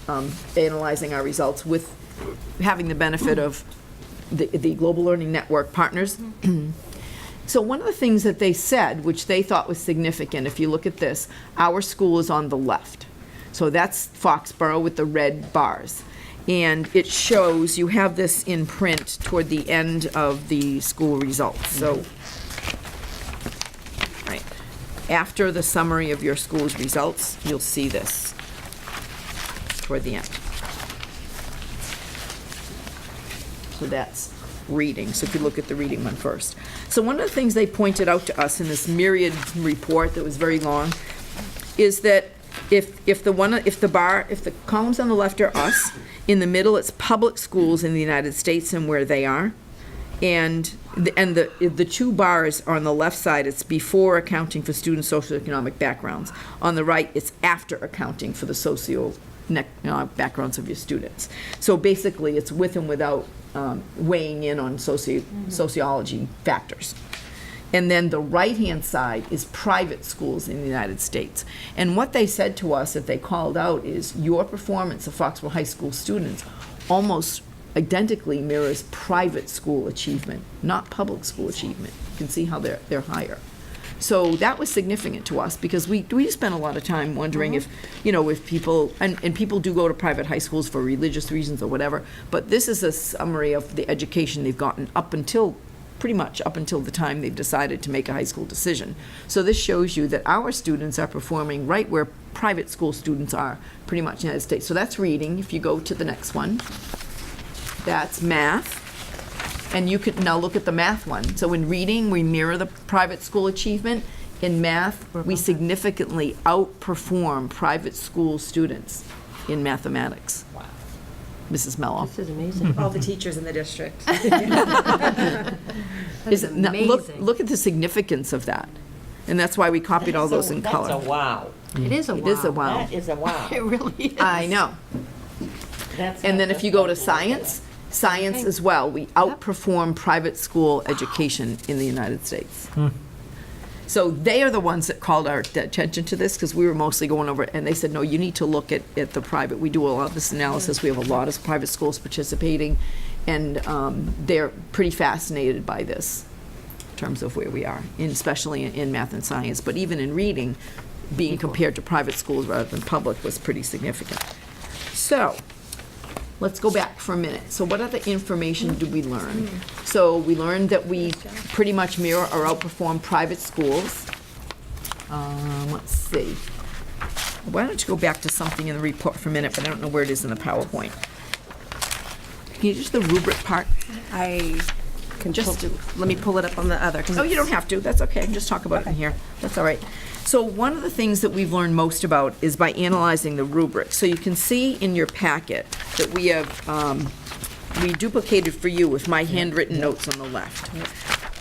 analyzing our results with having the benefit of the Global Learning Network partners. So one of the things that they said, which they thought was significant, if you look at this, our school is on the left. So that's Foxborough with the red bars. And it shows, you have this in print toward the end of the school results. So, right, after the summary of your school's results, you'll see this toward the end. So that's reading. So if you look at the reading one first. So one of the things they pointed out to us in this myriad report that was very long is that if the columns on the left are us, in the middle it's public schools in the United States and where they are, and the 2 bars are on the left side, it's before accounting for student socioeconomic backgrounds. On the right, it's after accounting for the backgrounds of your students. So basically, it's with and without weighing in on sociology factors. And then the right-hand side is private schools in the United States. And what they said to us, that they called out, is your performance of Foxborough High School students almost identically mirrors private school achievement, not public school achievement. You can see how they're higher. So that was significant to us because we spent a lot of time wondering if people, and people do go to private high schools for religious reasons or whatever, but this is a summary of the education they've gotten pretty much up until the time they've decided to make a high school decision. So this shows you that our students are performing right where private school students are pretty much in the United States. So that's reading. If you go to the next one, that's math. And you could now look at the math one. So in reading, we mirror the private school achievement. In math, we significantly outperform private school students in mathematics. Wow. Mrs. Mello. This is amazing. All the teachers in the district. Is it, now, look at the significance of that. And that's why we copied all those in color. That's a wow. It is a wow. It is a wow. That is a wow. It really is. I know. And then if you go to science as well, we outperform private school education in the United States. So they are the ones that called our attention to this because we were mostly going over it, and they said, no, you need to look at the private. We do a lot of this analysis. We have a lot of private schools participating, and they're pretty fascinated by this in terms of where we are, especially in math and science. But even in reading, being compared to private schools rather than public was pretty significant. So let's go back for a minute. So what other information did we learn? So we learned that we pretty much mirror or outperform private schools. Let's see. Why don't you go back to something in the report for a minute, but I don't know where it is in the PowerPoint. Can you just the rubric part? I can let me pull it up on the other. Oh, you don't have to. That's okay. I can just talk about it in here. That's all right. So one of the things that we've learned most about is by analyzing the rubric. So you can see in your packet that we have we duplicated for you with my handwritten notes on the left.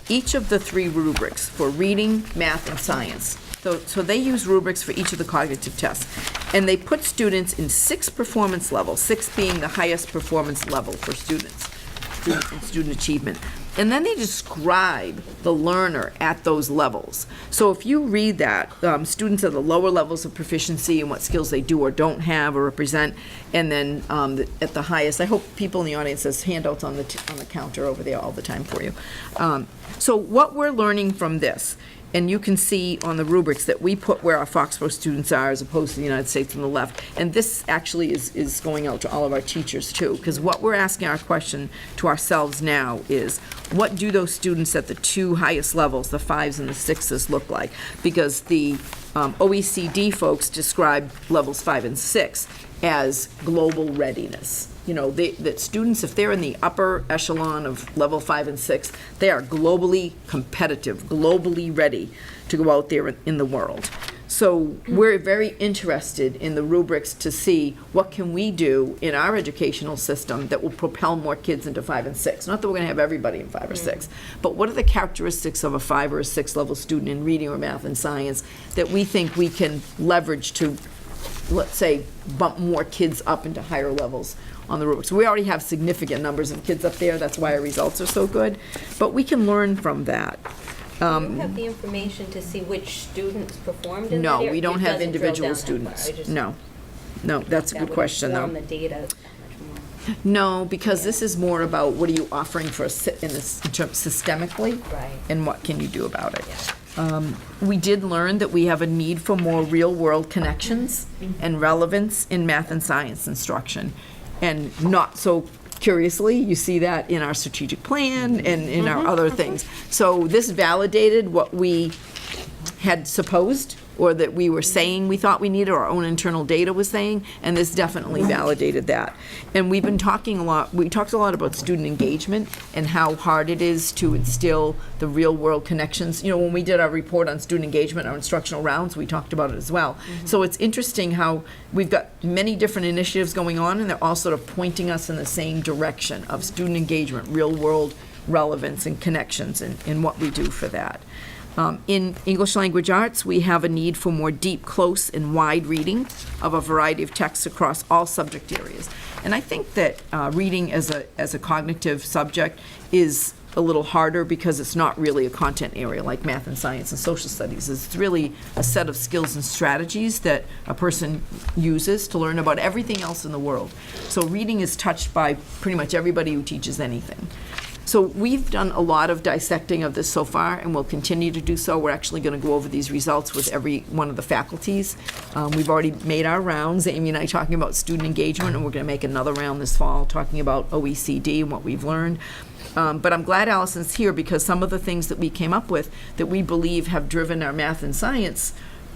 Each of the 3 rubrics for reading, math, and science. So they use rubrics for each of the cognitive tests. And they put students in 6 performance levels, 6 being the highest performance level for students, student achievement. And then they describe the learner at those levels. So if you read that, students at the lower levels of proficiency and what skills they do or don't have or represent, and then at the highest, I hope people in the audience has handouts on the counter over there all the time for you. So what we're learning from this, and you can see on the rubrics that we put where our Foxborough students are as opposed to the United States on the left. And this actually is going out to all of our teachers too, because what we're asking our question to ourselves now is, what do those students at the 2 highest levels, the 5s and the 6s, look like? Because the OECD folks describe levels 5 and 6 as global readiness. You know, that students, if they're in the upper echelon of level 5 and 6, they are globally competitive, globally ready to go out there in the world. So we're very interested in the rubrics to see what can we do in our educational system that will propel more kids into 5 and 6. Not that we're going to have everybody in 5 or 6, but what are the characteristics of a 5 or a 6 level student in reading or math and science that we think we can leverage to, let's say, bump more kids up into higher levels on the rubrics. We already have significant numbers of kids up there. That's why our results are so good. But we can learn from that. Do you have the information to see which students performed in that No, area? we don't It have doesn't drill individual down that far. students. I just- No, that's a good question, That though. would inform the data much more. No, because this is more about what are you offering for systemically, Right. and what can you do about it. We did learn that we have a need for more real-world connections and relevance in math and science instruction. And not so curiously, you see that in our strategic plan and in our other things. So this validated what we had supposed, or that we were saying we thought we needed, or our own internal data was saying, and this definitely validated that. And we've been talking a lot, we talked a lot about student engagement and how hard it is to instill the real-world connections. You know, when we did our report on student engagement, our instructional rounds, we talked about it as well. So it's interesting how we've got many different initiatives going on, and they're all sort of pointing us in the same direction of student engagement, real-world relevance and connections, and what we do for that. In English language arts, we have a need for more deep, close, and wide reading of a variety of texts across all subject areas. And I think that reading as a cognitive subject is a little harder because it's not really a content area like math and science and social studies. It's really a set of skills and strategies that a person uses to learn about everything else in the world. So reading is touched by pretty much everybody who teaches anything. So we've done a lot of dissecting of this so far, and we'll continue to do so. We're actually going to go over these results with every one of the faculties. We've already made our rounds, Amy and I talking about student engagement, and we're going to make another round this fall talking about OECD and what we've learned. But I'm glad Allison's here, because some of the things that we came up with that we believe have driven our math and science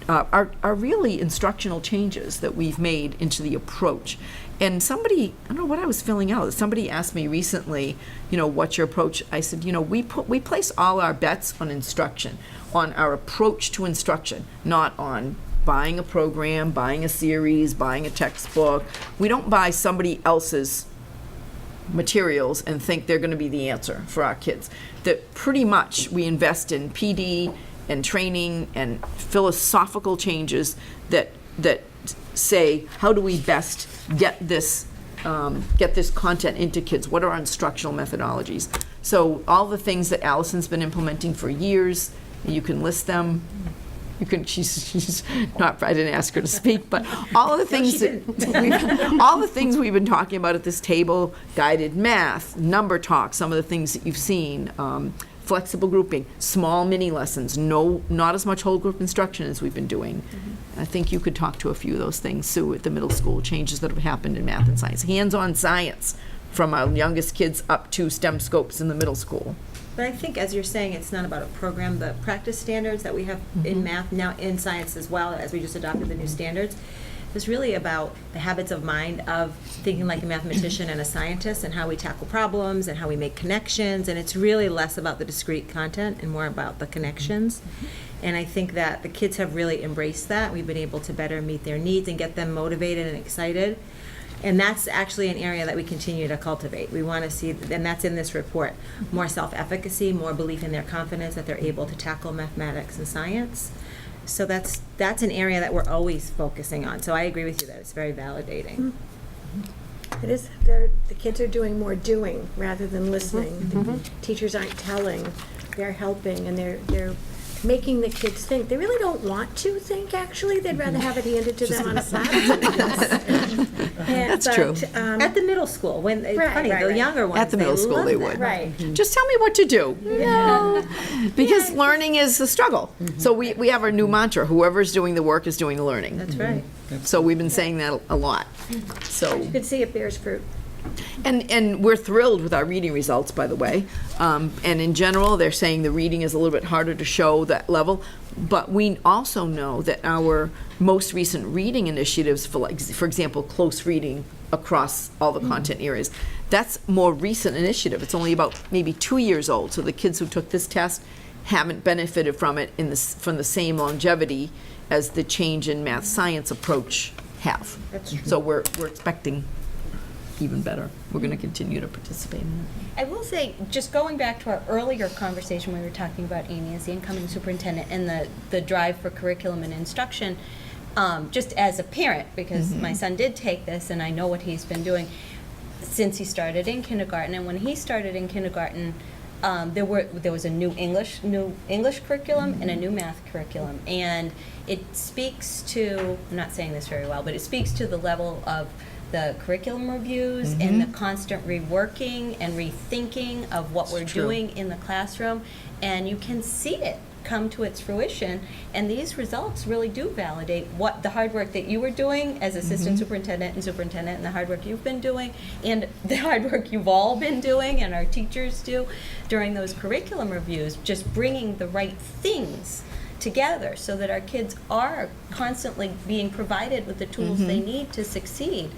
are really instructional changes that we've made into the approach. And somebody, I don't know what I was filling out, somebody asked me recently, you know, what's your approach? I said, you know, we place all our bets on instruction, on our approach to instruction, not on buying a program, buying a series, buying a textbook. We don't buy somebody else's materials and think they're going to be the answer for our kids. That pretty much we invest in PD and training and philosophical changes that say, how do we best get this content into kids? What are our instructional methodologies? So all the things that Allison's been implementing for years, you can list them. You can. She's not. I didn't ask her to speak, but all of the things all the things we've been talking about at this table: guided math, number talk, some of the things that you've seen. Flexible grouping, small mini lessons, not as much whole group instruction as we've been doing. I think you could talk to a few of those things, Sue, at the middle school, changes that have happened in math and science. Hands-on science from our youngest kids up to STEM scopes in the middle school. But I think, as you're saying, it's not about a program. The practice standards that we have in math, now in science as well, as we just adopted the new standards, is really about the habits of mind of thinking like a mathematician and a scientist, and how we tackle problems and how we make connections. And it's really less about the discrete content and more about the connections. And I think that the kids have really embraced that. We've been able to better meet their needs and get them motivated and excited. And that's actually an area that we continue to cultivate. We want to see, and that's in this report, more self-efficacy, more belief in their confidence that they're able to tackle mathematics and science. So that's an area that we're always focusing on. So I agree with you that it's very validating. It is, the kids are doing more doing rather than listening. The teachers aren't telling, they're helping, and they're making the kids think. They really don't want to think, actually. They'd rather have it handed to them on a platter. That's true. At the middle school, when, funny, the right. younger ones, At the middle school, love they that. would. Right. Just tell me what to do. No. Because learning is a struggle. So we have our new mantra, whoever's doing the work is doing the learning. That's right. So we've been saying that a lot. So, You could see it bears fruit. and we're thrilled with our reading results, by the way. And in general, they're saying the reading is a little bit harder to show that level. But we also know that our most recent reading initiatives, for example, close reading across all the content areas, that's more recent initiative. It's only about maybe 2 years old. So the kids who took this test haven't benefited from it from the same longevity as the change in math science approach have. That's true. So we're expecting even better. We're going to continue to participate in it. I will say, just going back to our earlier conversation, we were talking about Amy as the incoming superintendent and the drive for curriculum and instruction, just as a parent, because my son did take this and I know what he's been doing since he started in kindergarten. And when he started in kindergarten, there was a new English curriculum and a new math curriculum, and it speaks to, I'm not saying this very well, but it speaks to the level of the curriculum reviews and the constant reworking and rethinking of what we're doing in the classroom, and you can see it come to its fruition, and these results really do validate what the hard work that you were doing as assistant superintendent and the hard work you've been doing and the hard work you've all been doing and our teachers do during those curriculum reviews, just bringing the right things together so that our kids are constantly being provided with the tools they need to succeed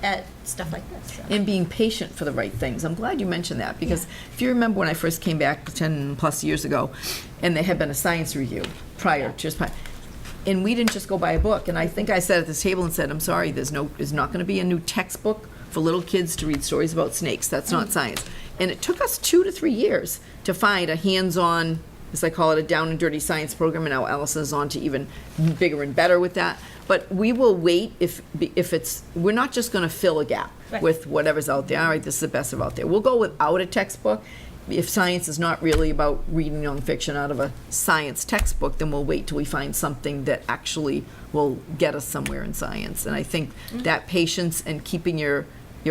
at stuff like this. So. And being patient for the right things. I'm glad you mentioned that, because if you remember when I first came back 10 plus years ago, and there had been a science review prior, and we didn't just go by a book. And I think I sat at this table and said, I'm sorry, there's not going to be a new textbook for little kids to read stories about snakes. That's not science. And it took us 2 to 3 years to find a hands-on, as I call it, a down and dirty science program, and now Allison is on to even bigger and better with that. But we will wait if we're not just going to fill a gap with whatever's out there. All right, this is the best of out there. We'll go without a textbook. If science is not really about reading nonfiction out of a science textbook, then we'll wait till we find something that actually will get us somewhere in science. And I think that patience and keeping your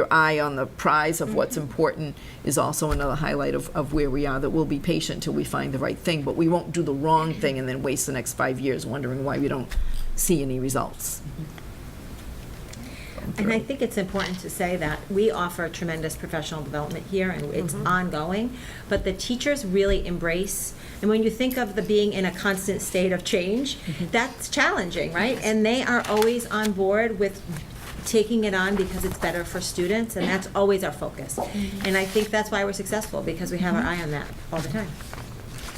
eye on the prize of what's important is also another highlight of where we are, that we'll be patient till we find the right thing, but we won't do the wrong thing and then waste the next 5 years wondering why we don't see any results. And I think it's important to say that we offer tremendous professional development here, and it's ongoing, but the teachers really embrace, and when you think of the being in a constant state of change, that's challenging, right? And they are always on board with taking it on because it's better for students, and that's always our focus. And I think that's why we're successful, because we have our eye on that all the time.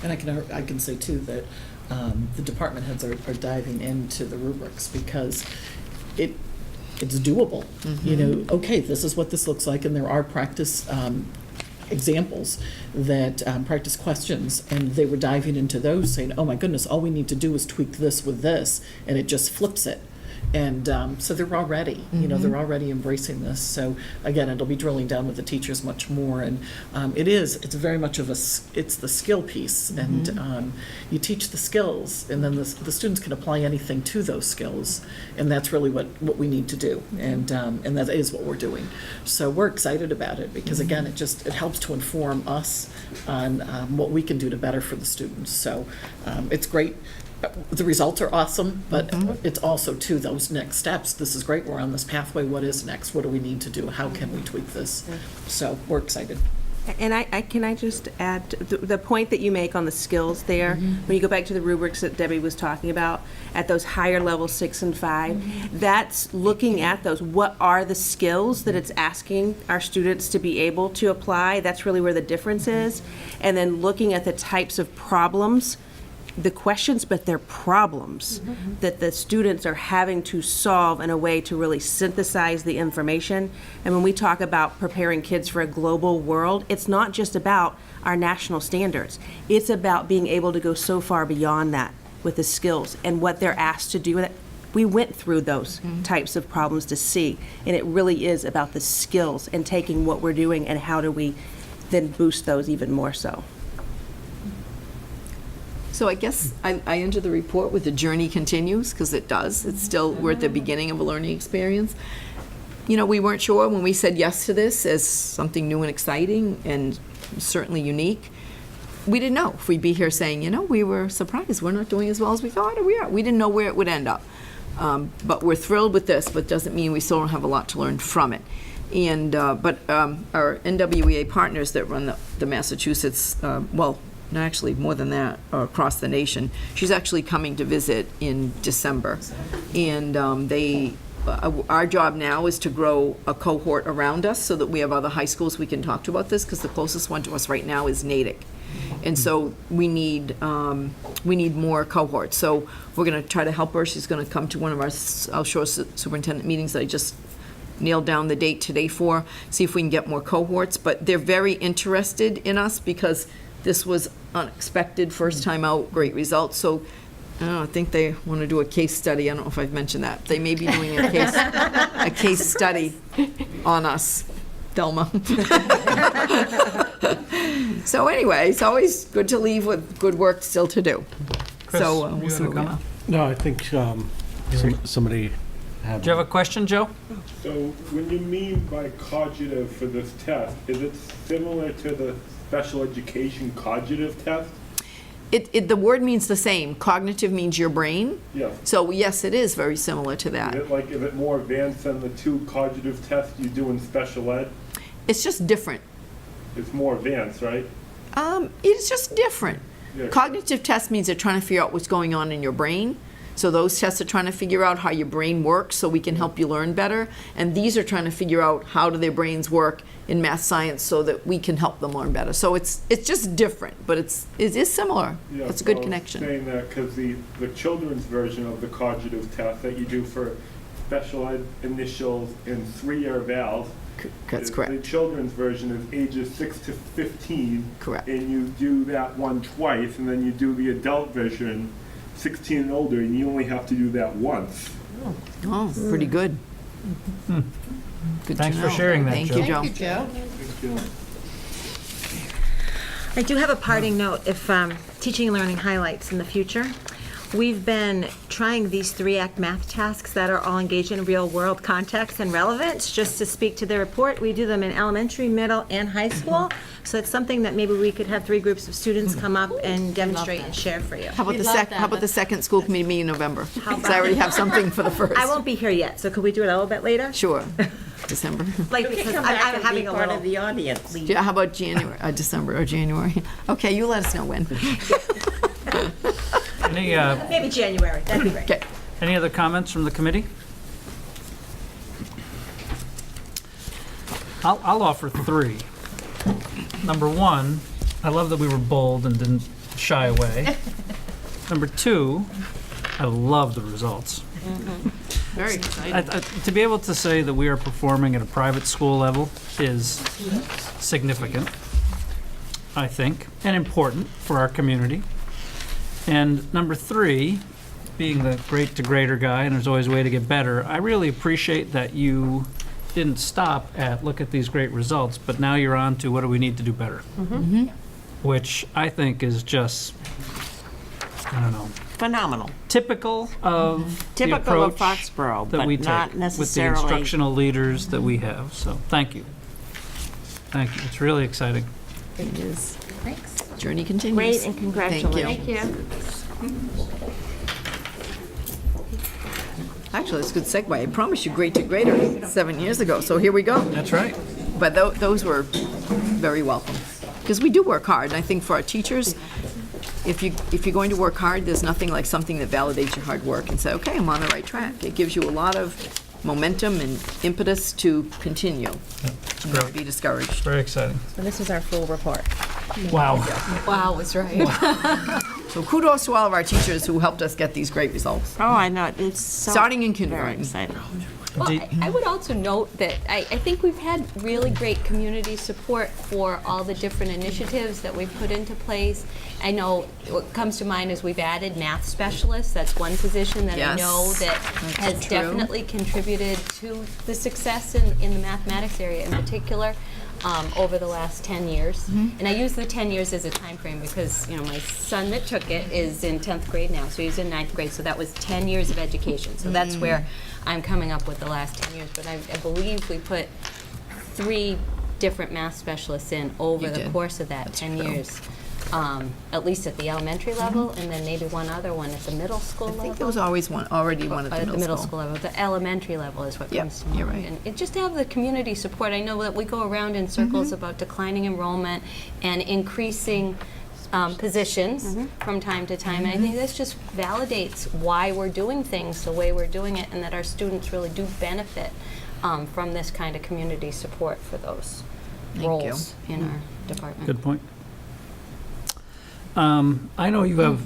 And I can say too that the department heads are diving into the rubrics, because it's doable. You know, okay, this is what this looks like, and there are practice examples that practice questions, and they were diving into those, saying, oh my goodness, all we need to do is tweak this with this, and it just flips it. And so they're already, they're already embracing this. So again, it'll be drilling down with the teachers much more. And it's very much of it's the skill piece. And you teach the skills, and then the students can apply anything to those skills. And that's really what we need to do. And that is what we're doing. So we're excited about it, because again, it helps to inform us on what we can do to better for the students. So it's great. The results are awesome, but it's also, too, those next steps. This is great. We're on this pathway. What is next? What do we need to do? How can we tweak this? So we're excited. And can I just add the point that you make on the skills there, when you go back to the rubrics that Debbie was talking about, at those higher levels 6 and 5, that's looking at those. What are the skills that it's asking our students to be able to apply? That's really where the difference is. And then looking at the types of problems the questions, but they're problems that the students are having to solve in a way to really synthesize the information. And when we talk about preparing kids for a global world, it's not just about our national standards. It's about being able to go so far beyond that with the skills and what they're asked to do with it. We went through those types of problems to see, and it really is about the skills and taking what we're doing and how do we then boost those even more so. So I guess I enter the report with the journey continues, because it does. It's still, we're at the beginning of a learning experience. You know, we weren't sure when we said yes to this as something new and exciting and certainly unique. We didn't know if we'd be here saying, you know, we were surprised. We're not doing as well as we thought, or we are. We didn't know where it would end up. But we're thrilled with this, but doesn't mean we still don't have a lot to learn from it. And, but our NWEA partners that run the Massachusetts, well, no, actually more than that, across the nation. She's actually coming to visit in December. And our job now is to grow a cohort around us so that we have other high schools we can talk to about this, because the closest one to us right now is Natick. And so we need more cohorts. So we're going to try to help her. She's going to come to one of our South Shore superintendent meetings that I just nailed down the date today for, see if we can get more cohorts. But they're very interested in us because this was unexpected, first time out, great results. So I think they want to do a case study. I don't know if I've mentioned that. They may be doing a case study on us, Thelma. So anyway, it's always good to leave with good work still to do. Chris, So we'll see what we have. No, I think somebody had. Do you have a question, Joe? So when you mean by cognitive for this test, is it similar to the special education cognitive test? The word means the same. Cognitive means your brain. Yes. So yes, it is very similar to that. Is it more advanced than the two cognitive tests you do in special ed? It's just different. It's more advanced, right? It's just different. Yeah. Cognitive test means they're trying to figure out what's going on in your brain. So those tests are trying to figure out how your brain works so we can help you learn better. And these are trying to figure out how do their brains work in math science so that we can help them learn better. So it's just different, but it is similar. Yeah, It's a good so I was connection. saying that because the children's version of the cognitive test that you do for special ed initials and 3-year vowels. That's correct. The children's version is ages 6 to 15. Correct. And you do that one twice, and then you do the adult version, 16 and older, and you only have to do that once. Oh, pretty good. Good to Thanks for know. sharing that, Thank Joe. you, Joe. Thank you. I do have a parting note, if teaching and learning highlights in the future. We've been trying these 3-act math tasks that are all engaged in real-world context and relevance. Just to speak to the report, we do them in elementary, middle, and high school. So it's something that maybe we could have 3 groups of students come up and demonstrate and share for you. How about the second school committee meeting in November? How Because I already have something for the first. I won't be here yet, so could we do it a little bit later? Sure. December. Like, because I'm having a part little. of the audience. Yeah, how about January, December or January? Okay, you let us know when. Maybe January, that'd be great. Okay. Any other comments from the committee? I'll offer 3. Number 1, I love that we were bold and didn't shy away. Number 2, I love the results. Very exciting. To be able to say that we are performing at a private school level is significant, I think, and important for our community. And number 3, being the great degrader guy, and there's always a way to get better, I really appreciate that you didn't stop at look at these great results, but now you're on to what do we need to do better, which I think is just, I don't know, Phenomenal. typical of the Typical of approach Foxborough, that we but take not with the necessarily. instructional leaders that we have. So thank you. Thank you. It's really exciting. It is. Thanks. Journey continues. Great, and congratulations. Actually, that's a good segue. I promised you great to greater 7 years ago, so here we go. That's right. But those were very welcome, because we do work hard, and I think for our teachers, if you're going to work hard, there's nothing like something that validates your hard work and say, okay, I'm on the right track. It gives you a lot of momentum and impetus to continue, and not be discouraged. Very exciting. So this is our full report. Wow. Wow, that's right. So kudos to all of our teachers who helped us get these great results. Oh, I know, it's so. Starting in Very kindergarten. exciting. Well, Do- I would also note that I think we've had really great community support for all the different initiatives that we've put into place. I know what comes to mind is we've added math specialists. That's one position that I Yes, know that has true. definitely contributed to the success in the mathematics area in particular. Over the last 10 years. And I use the 10 years as a time frame because, my son that took it is in 10th grade now, so he's in 9th grade, so that was 10 years of education. So that's where I'm coming up with the last 10 years. But I believe we put 3 different math specialists in over You the did. course of that 10 years. At least at the elementary level, and then maybe one other one at the middle school level. I think there was always already one at the middle school. level. The elementary level is what Yep, comes to mind. you're right. And it just to have the community support. I know that we go around in circles about declining enrollment and increasing positions from time to time. And I think this just validates why we're doing things the way we're doing it, and that our students really do benefit from this kind of community support for those Thank you. roles in our department. Good point. I know you have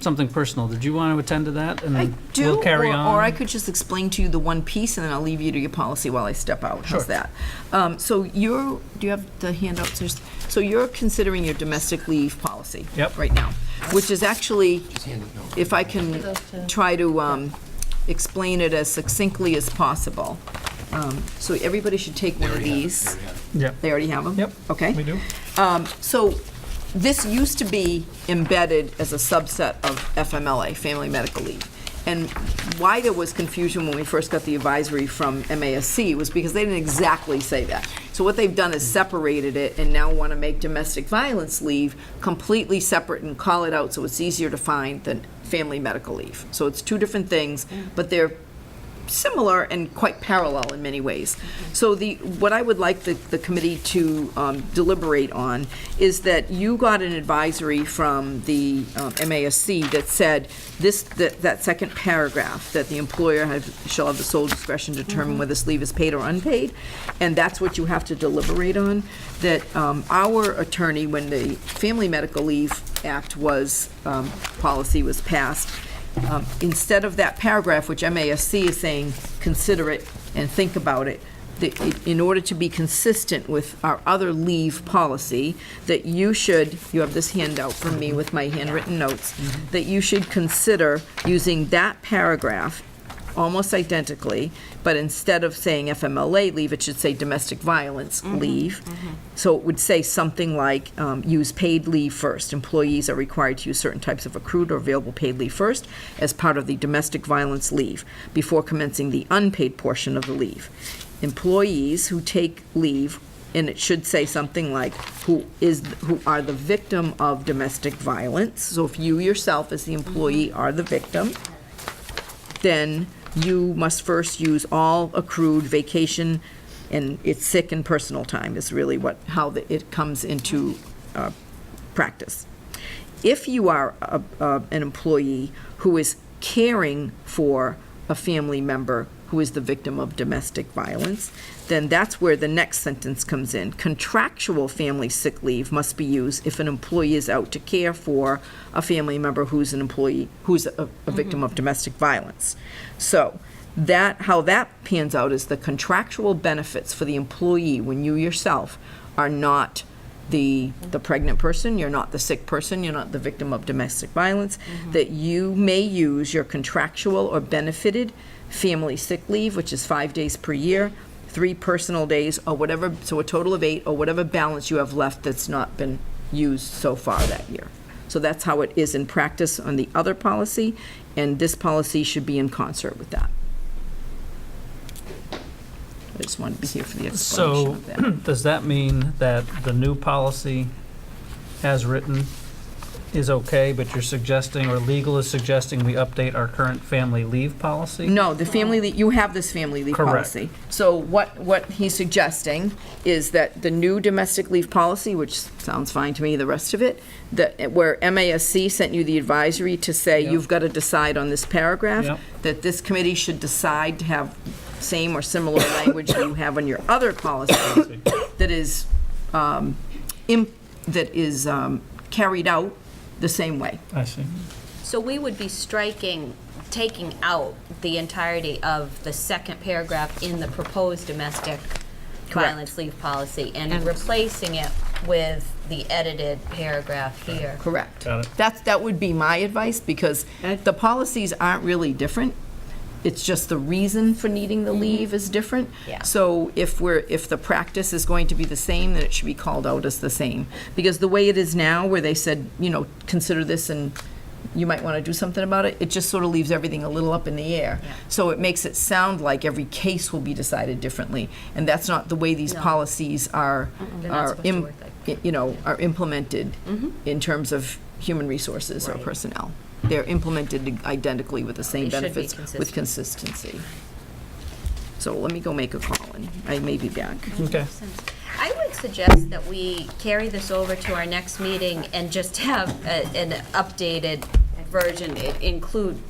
something personal. Did you want to attend to that? And I do, we'll carry on. or I could just explain to you the one piece, and then I'll leave you to your policy while I step out. How's Sure. that? So do you have the handouts? So you're considering your domestic leave policy Yep. right now, which is actually, Just hand it over. if I can try to explain it as succinctly as possible. So everybody should take one of these. Yep. They already have them? Yep. Okay. We do. So this used to be embedded as a subset of FMLA, Family Medical Leave. And why there was confusion when we first got the advisory from MASC was because they didn't exactly say that. So what they've done is separated it and now want to make domestic violence leave completely separate and call it out so it's easier to find than family medical leave. So it's 2 different things, but they're similar and quite parallel in many ways. So what I would like the committee to deliberate on is that you got an advisory from the MASC that said that second paragraph, that the employer shall have the sole discretion to determine whether this leave is paid or unpaid, and that's what you have to deliberate on. That our attorney, when the Family Medical Leave Act policy was passed, instead of that paragraph, which MASC is saying, consider it and think about it, in order to be consistent with our other leave policy, that you have this handout from me with my handwritten notes, that you should consider using that paragraph almost identically, but instead of saying FMLA leave, it should say domestic violence leave. So it would say something like, use paid leave first. Employees are required to use certain types of accrued or available paid leave first as part of the domestic violence leave before commencing the unpaid portion of the leave. Employees who take leave, and it should say something like, who are the victim of domestic violence. So if you yourself as the employee are the victim, then you must first use all accrued vacation, and it's sick and personal time is really how it comes into practice. If you are an employee who is caring for a family member who is the victim of domestic violence, then that's where the next sentence comes in. Contractual family sick leave must be used if an employee is out to care for a family member who's a victim of domestic violence. So how that pans out is the contractual benefits for the employee when you yourself are not the pregnant person, you're not the sick person, you're not the victim of domestic violence, that you may use your contractual or benefited family sick leave, which is 5 days per year, 3 personal days, or whatever, so a total of 8, or whatever balance you have left that's not been used so far that year. So that's how it is in practice on the other policy, and this policy should be in concert with that. I just wanted to be here for the explanation So, of that. does that mean that the new policy, as written, is okay, but you're suggesting, or legal is suggesting, we update our current family leave policy? No, the family leave, you have this family leave Correct. policy. So what he's suggesting is that the new domestic leave policy, which sounds fine to me, the rest of it, that where MASC sent you the advisory to say, Yep. you've got to decide on this paragraph, Yep. that this committee should decide to have same or similar language that you have on your other policy that is carried out the same way. I see. So we would be taking out the entirety of the second paragraph in the proposed domestic violence leave policy and replacing it with the edited paragraph here. Correct. Got it. That would be my advice, because the policies aren't really different. It's just the reason for needing the leave is different. Yeah. So if the practice is going to be the same, then it should be called out as the same. Because the way it is now, where they said, consider this and you might want to do something about it, it just sort of leaves everything a little up in the air. Yeah. So it makes it sound like every case will be decided differently, and that's not the way these policies are They're not supposed to work like are implemented in terms of human resources or Right. personnel. They're implemented identically with the same They should be benefits, with consistency. So let me go make a call, and I may be back. Okay. I would suggest that we carry this over to our next meeting and just have an updated version,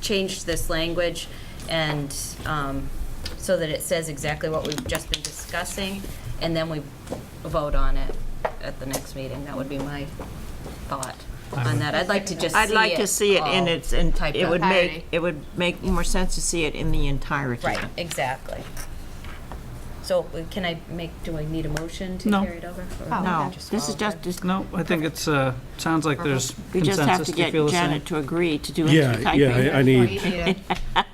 change this language, and so that it says exactly what we've just been discussing, and then we vote on it at the next meeting. That would be my thought on that. I'd like to just see it. I'd like to see it in all its, typed it up. would make more sense to see it in the entirety. Right, exactly. So do I need a motion to No. carry it over? Or No, just this is follow just, No, I think it's, sounds like there's we just have consensus. to Do you get feel the same? Janet to agree to do Yeah, extra typing. yeah, I need,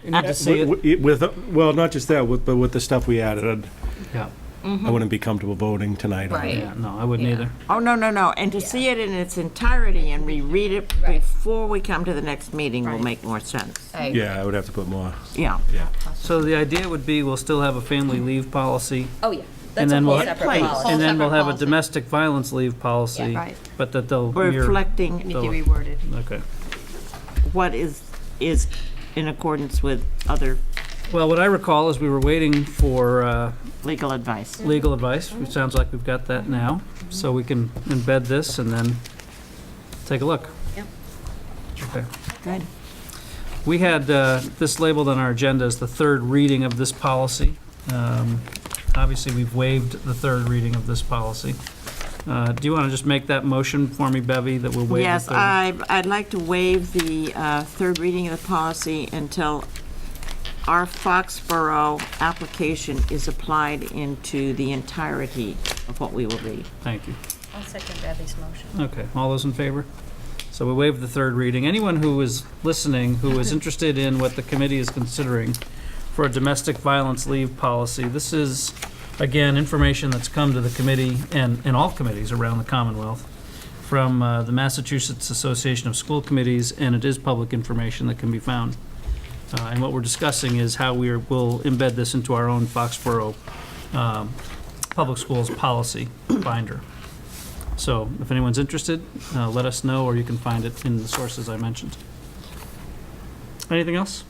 You need to see it. well, not just that, but with the stuff we added, Yeah. I wouldn't be comfortable voting tonight on Right. it. Yeah, no, I wouldn't Yeah. either. Oh, no, and to see it in its entirety and reread it Right. before we come to the next meeting will Right. make more sense. I agree. Yeah, I would have to put more. Yeah. So the idea would be we'll still have a family leave policy, Oh, yeah. And That's a then whole we'll- separate Place. policy. and then we'll have a policy. domestic violence leave policy, Yeah, right. but that they'll mirror. Reflecting Need to be reworded. Okay. what is in accordance with other Well, what I recall is we were waiting for legal advice. legal advice. It sounds like we've got that now, so we can embed this and then take a look. Yep. Okay. Good. We had this labeled on our agenda as the third reading of this policy. Obviously, we've waived the third reading of this policy. Do you want to just make that motion for me, Bevy, that we'll waive the Yes, third? I'd like to waive the third reading of the policy until our Foxborough application is applied into the entirety of what we will read. Thank you. I'll second Debbie's motion. Okay, all those in favor? So we waive the third reading. Anyone who is listening, who is interested in what the committee is considering for a domestic violence leave policy, this is, again, information that's come to the committee and all committees around the Commonwealth from the Massachusetts Association of School Committees, and it is public information that can be found. And what we're discussing is how we'll embed this into our own Foxborough Public Schools policy binder. So if anyone's interested, let us know, or you can find it in the sources I mentioned. Anything else?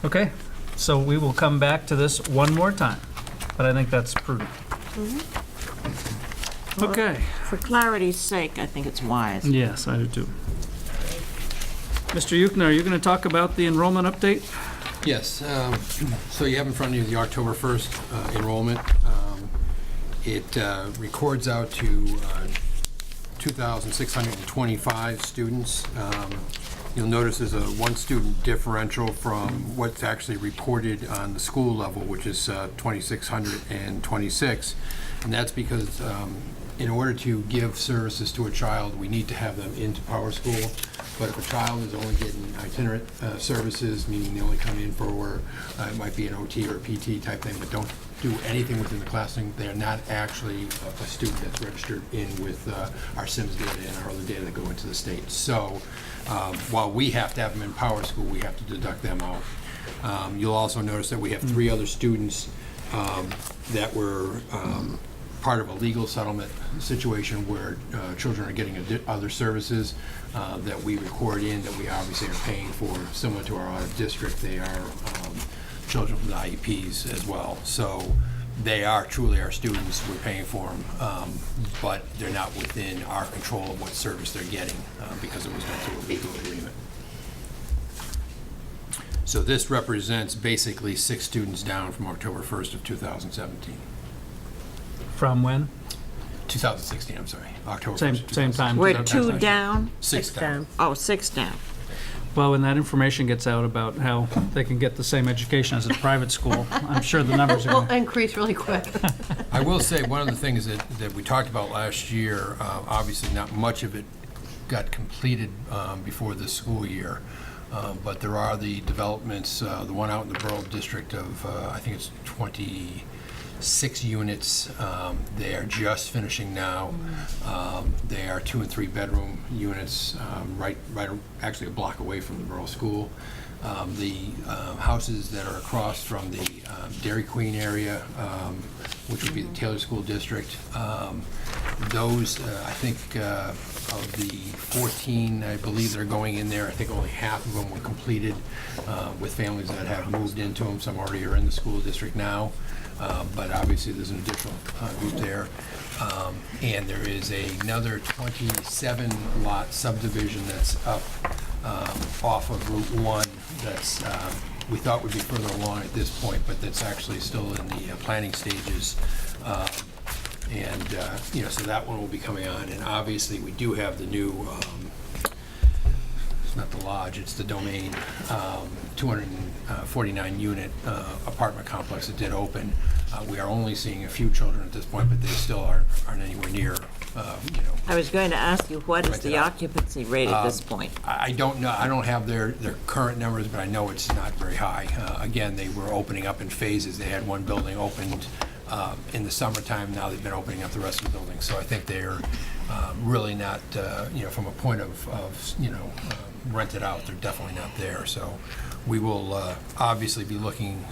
Okay, so we will come back to this one more time, but I think that's prudent. Okay. For clarity's sake, I think it's wise. Yes, I do too. Mr. Yukna, are you going to talk about the enrollment update? Yes, so you have in front of you the October 1st enrollment. It records out to 2,625 students. You'll notice there's a one student differential from what's actually reported on the school level, which is 2,626. And that's because in order to give services to a child, we need to have them into Power School. But if a child is only getting itinerant services, meaning they only come in for, it might be an OT or a PT type thing, but don't do anything within the classroom, they're not actually a student that's registered in with our SIMS data and our other data that go into the state. So while we have to have them in Power School, we have to deduct them out. You'll also notice that we have 3 other students that were part of a legal settlement situation where children are getting other services that we record in, that we obviously are paying for. Similar to our audit district, they are children from the IEPs as well. So they are truly our students, we're paying for them, but they're not within our control of what service they're getting because it was done through a legal agreement. So this represents basically 6 students down from October 1st of 2017. From when? 2016, I'm sorry, October Same 1st. time. We're 2 down? 6 down. Oh, 6 down. Well, when that information gets out about how they can get the same education as a private school, I'm sure the numbers are Will going to... increase really quick. I will say, one of the things that we talked about last year, obviously not much of it got completed before this school year, but there are the developments, the one out in the Borough District of, I think it's 26 units. They are just finishing now. They are 2 and 3 bedroom units, right, actually a block away from the Borough School. The houses that are across from the Dairy Queen area, which would be the Taylor School District, those, I think, of the 14, I believe that are going in there, I think only half of them were completed with families that have moved into them. Some already are in the school district now, but obviously there's an additional group there. And there is another 27-lot subdivision that's up off of Route 1 that's, we thought would be further along at this point, but that's actually still in the planning stages. So that one will be coming on, and obviously we do have the new, it's not the lodge, it's the Domain, 249 unit apartment complex that did open. We are only seeing a few children at this point, but they still aren't anywhere near, I was going to ask you, what is Rented the out. occupancy rate at this point? I don't know, I don't have their current numbers, but I know it's not very high. Again, they were opening up in phases. They had one building opened in the summertime. Now they've been opening up the rest of the buildings. So I think they're really not, from a point of rented out, they're definitely not there. So we will obviously be looking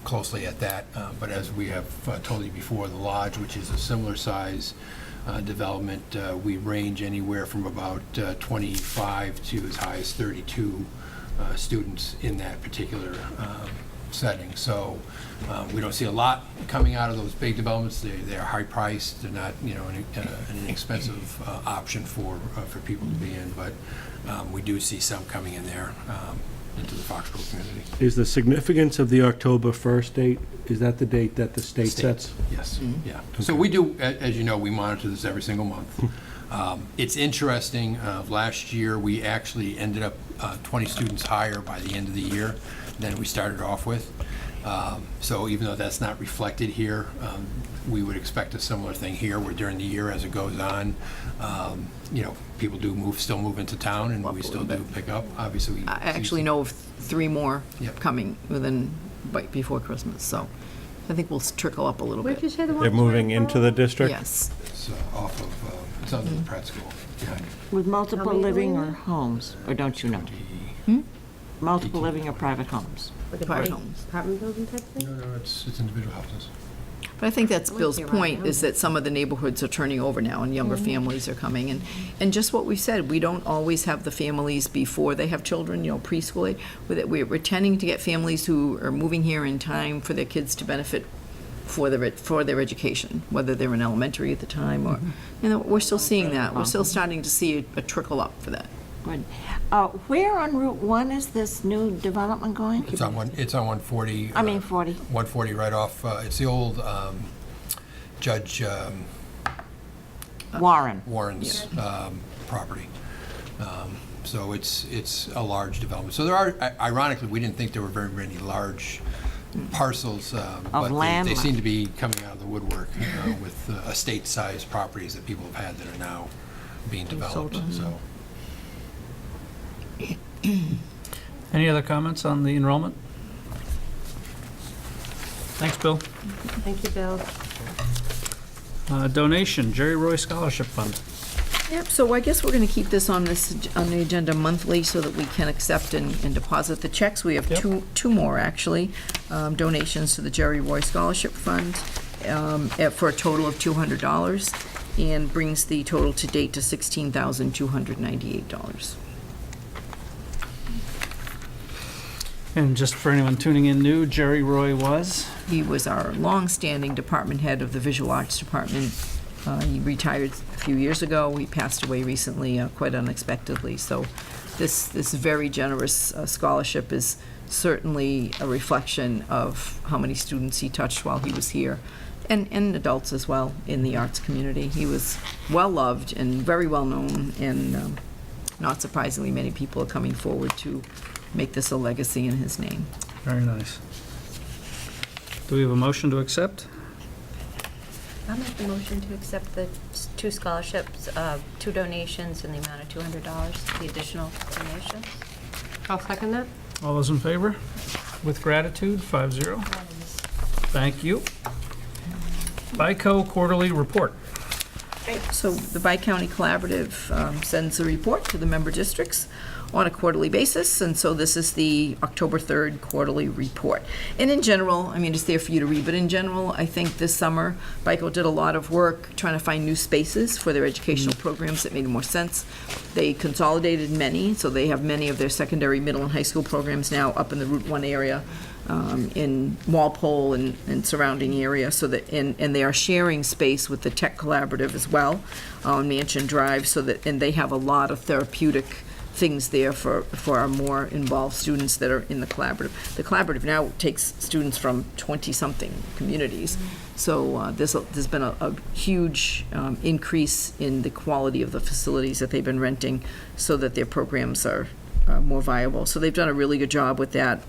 closely at that. But as we have told you before, the lodge, which is a similar size development, we range anywhere from about 25 to as high as 32 students in that particular setting. So we don't see a lot coming out of those big developments. They are high priced. They're not, an inexpensive option for people to be in. But we do see some coming in there into the Foxborough community. Is the significance of the October 1st date, is that the date that the state sets? Yes, yeah. So we do, as you know, we monitor this every single month. It's interesting, last year we actually ended up 20 students higher by the end of the year than we started off with. So even though that's not reflected here, we would expect a similar thing here, where during the year as it goes on, people do still move into town, and we still do pick up. Obviously, I actually know of 3 more Yep. coming before Christmas, so I think we'll trickle up a little Where'd bit. you say the one? They're moving into the district? Yes. It's off of, it's under the Pratt School behind it. With multiple How many living are or homes, or don't you know? Multiple living or private homes? Like a Private big homes. apartment building type thing? No, it's individual houses. But I think that's I wouldn't Bill's say right point, now. is that some of the neighborhoods are turning over now, and younger families are coming. And just what we said, we don't always have the families before they have children, preschool age. We're tending to get families who are moving here in time for their kids to benefit for their education, whether they're in elementary at the time or, we're still seeing that. We're still starting to see a trickle up for that. Good. Where on Route 1 is this new development going? It's on 140. I mean 40. 140 right off, it's the old Judge Warren. Warren's property. So it's a large development. So there are, ironically, we didn't think there were very many large parcels, but land. they seem to be coming out of the woodwork with estate-sized properties that people have had that are now being developed. So. Any other comments on the enrollment? Thanks, Bill. Thank you, Bill. Donation, Jerry Roy Scholarship Fund. Yep, so I guess we're going to keep this on the agenda monthly so that we can accept and deposit the checks. We have two more, actually, donations to the Jerry Roy Scholarship Fund for a total of $200, and brings the total to date to $16,298. And just for anyone tuning in new, Jerry Roy was? He was our longstanding department head of the Visual Arts Department. He retired a few years ago. He passed away recently, quite unexpectedly. So this very generous scholarship is certainly a reflection of how many students he touched while he was here. and adults as well in the arts community. He was well-loved and very well-known, and not surprisingly, many people are coming forward to make this a legacy in his name. Very nice. Do we have a motion to accept? I'll make the motion to accept the 2 scholarships, 2 donations in the amount of $200, the additional donations. I'll second that. All those in favor? With gratitude, 5-0. Thank you. BICO quarterly report. So the Bi-County Collaborative sends a report to the member districts on a quarterly basis, and so this is the October 3rd quarterly report. And in general, I mean, it's there for you to read, but in general, I think this summer, BICO did a lot of work trying to find new spaces for their educational programs that made more sense. They consolidated many, so they have many of their secondary, middle, and high school programs now up in the Route 1 area, in Walpole and surrounding area, so that, and they are sharing space with the Tech Collaborative as well on Mansion Drive, so that, and they have a lot of therapeutic things there for our more involved students that are in the collaborative. The collaborative now takes students from 20-something communities, so there's been a huge increase in the quality of the facilities that they've been renting, so that their programs are more viable. So they've done a really good job with that.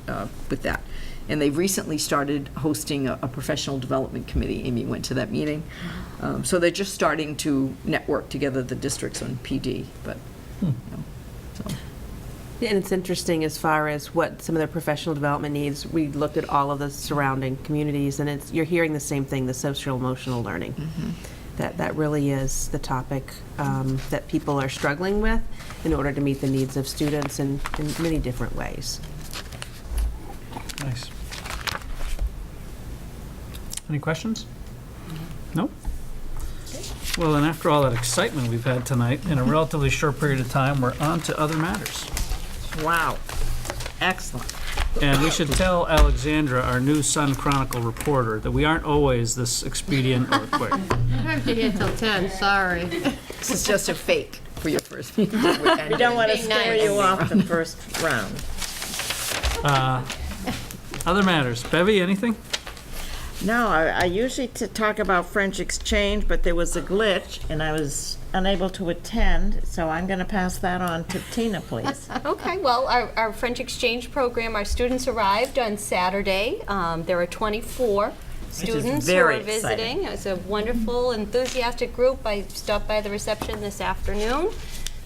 And they've recently started hosting a professional development committee. Amy went to that meeting. So they're just starting to network together, the districts on PD, but, you know, so. And it's interesting as far as what some of their professional development needs. We looked at all of the surrounding communities, and you're hearing the same thing, the social emotional learning. That really is the topic that people are struggling with in order to meet the needs of students in many different ways. Nice. Any questions? No? Well, then after all that excitement we've had tonight, in a relatively short period of time, we're on to other matters. Wow. Excellent. And we should tell Alexandra, our new Sun Chronicle reporter, that we aren't always this expedient or quick. I have to here till 10, sorry. This is just a fake for your first meeting. We don't want to Being scare nice. you off the first round. Other matters. Bevy, anything? No, I usually talk about French exchange, but there was a glitch, and I was unable to attend, so I'm going to pass that on to Tina, please. Okay, well, our French exchange program, our students arrived on Saturday. There are 24 students who very are visiting. It's a wonderful, enthusiastic group. I stopped by the reception this afternoon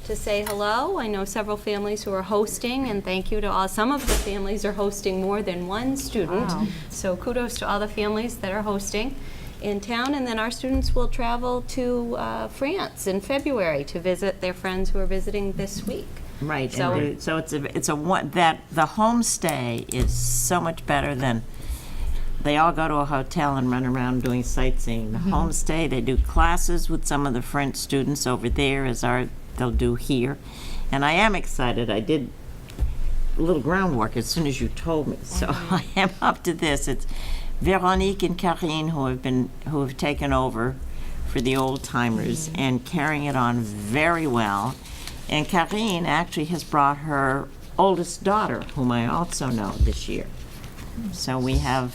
to say hello. I know several families who are hosting, and thank you to all. Some of the families are hosting more than one student. Wow. So kudos to all the families that are hosting in town. And then our students will travel to France in February to visit their friends who are visiting this week. Right, So- and so it's a one, that, the homestay is so much better than, they all go to a hotel and run around doing sightseeing. The homestay, they do classes with some of the French students over there, they'll do here. And I am excited. I did a little groundwork as soon as you told me, so I am up to this. It's Veronique and Karine who have taken over for the old timers and carrying it on very well. And Karine actually has brought her oldest daughter, whom I also know, this year. So we have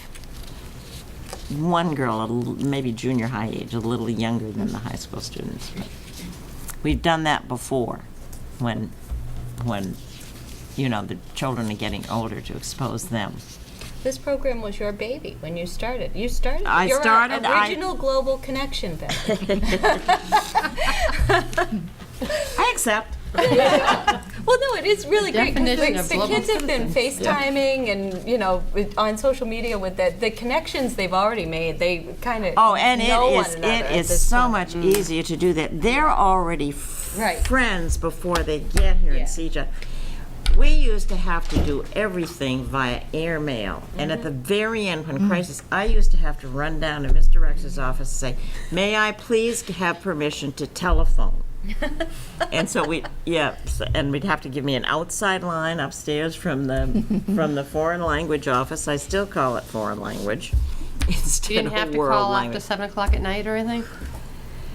one girl, maybe junior high age, a little younger than the high school students. We've done that before, when you know, the children are getting older, to expose them. This program was your baby when you started. You started. I You're started, Our original global connection, Beth. I accept. Well, no, it is really great. Definition The of global kids have been FaceTiming and, you know, on social media with the connections they've already made. They kind of Oh, and know one it another at is this so point. much easier to do that. They're already Right. friends before they get here Yeah. and see each other. We used to have to do everything via airmail, and at the very end, when crisis, I used to have to run down to Mr. Rex's office and say, "May I please have permission to telephone?" And so and we'd have to give me an outside line upstairs from the foreign language office. I still call it foreign language You instead didn't have of to world call language. after 7 o'clock at night or anything?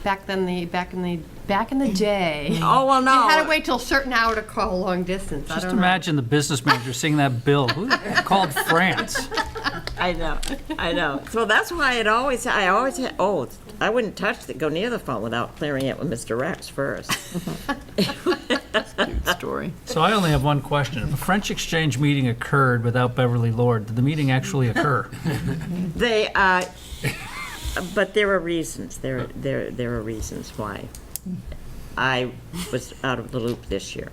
back in the day. Oh, well, no. You had to wait till a certain hour to call long distance. I Just don't know. imagine the business manager seeing that bill. Who called France? I know. So that's why I always had, I wouldn't go near the phone without clearing it with Mr. Rex first. Cute story. So I only have one question. If a French exchange meeting occurred without Beverly Lord, did the meeting actually occur? They, but there are reasons. There are reasons why I was out of the loop this year.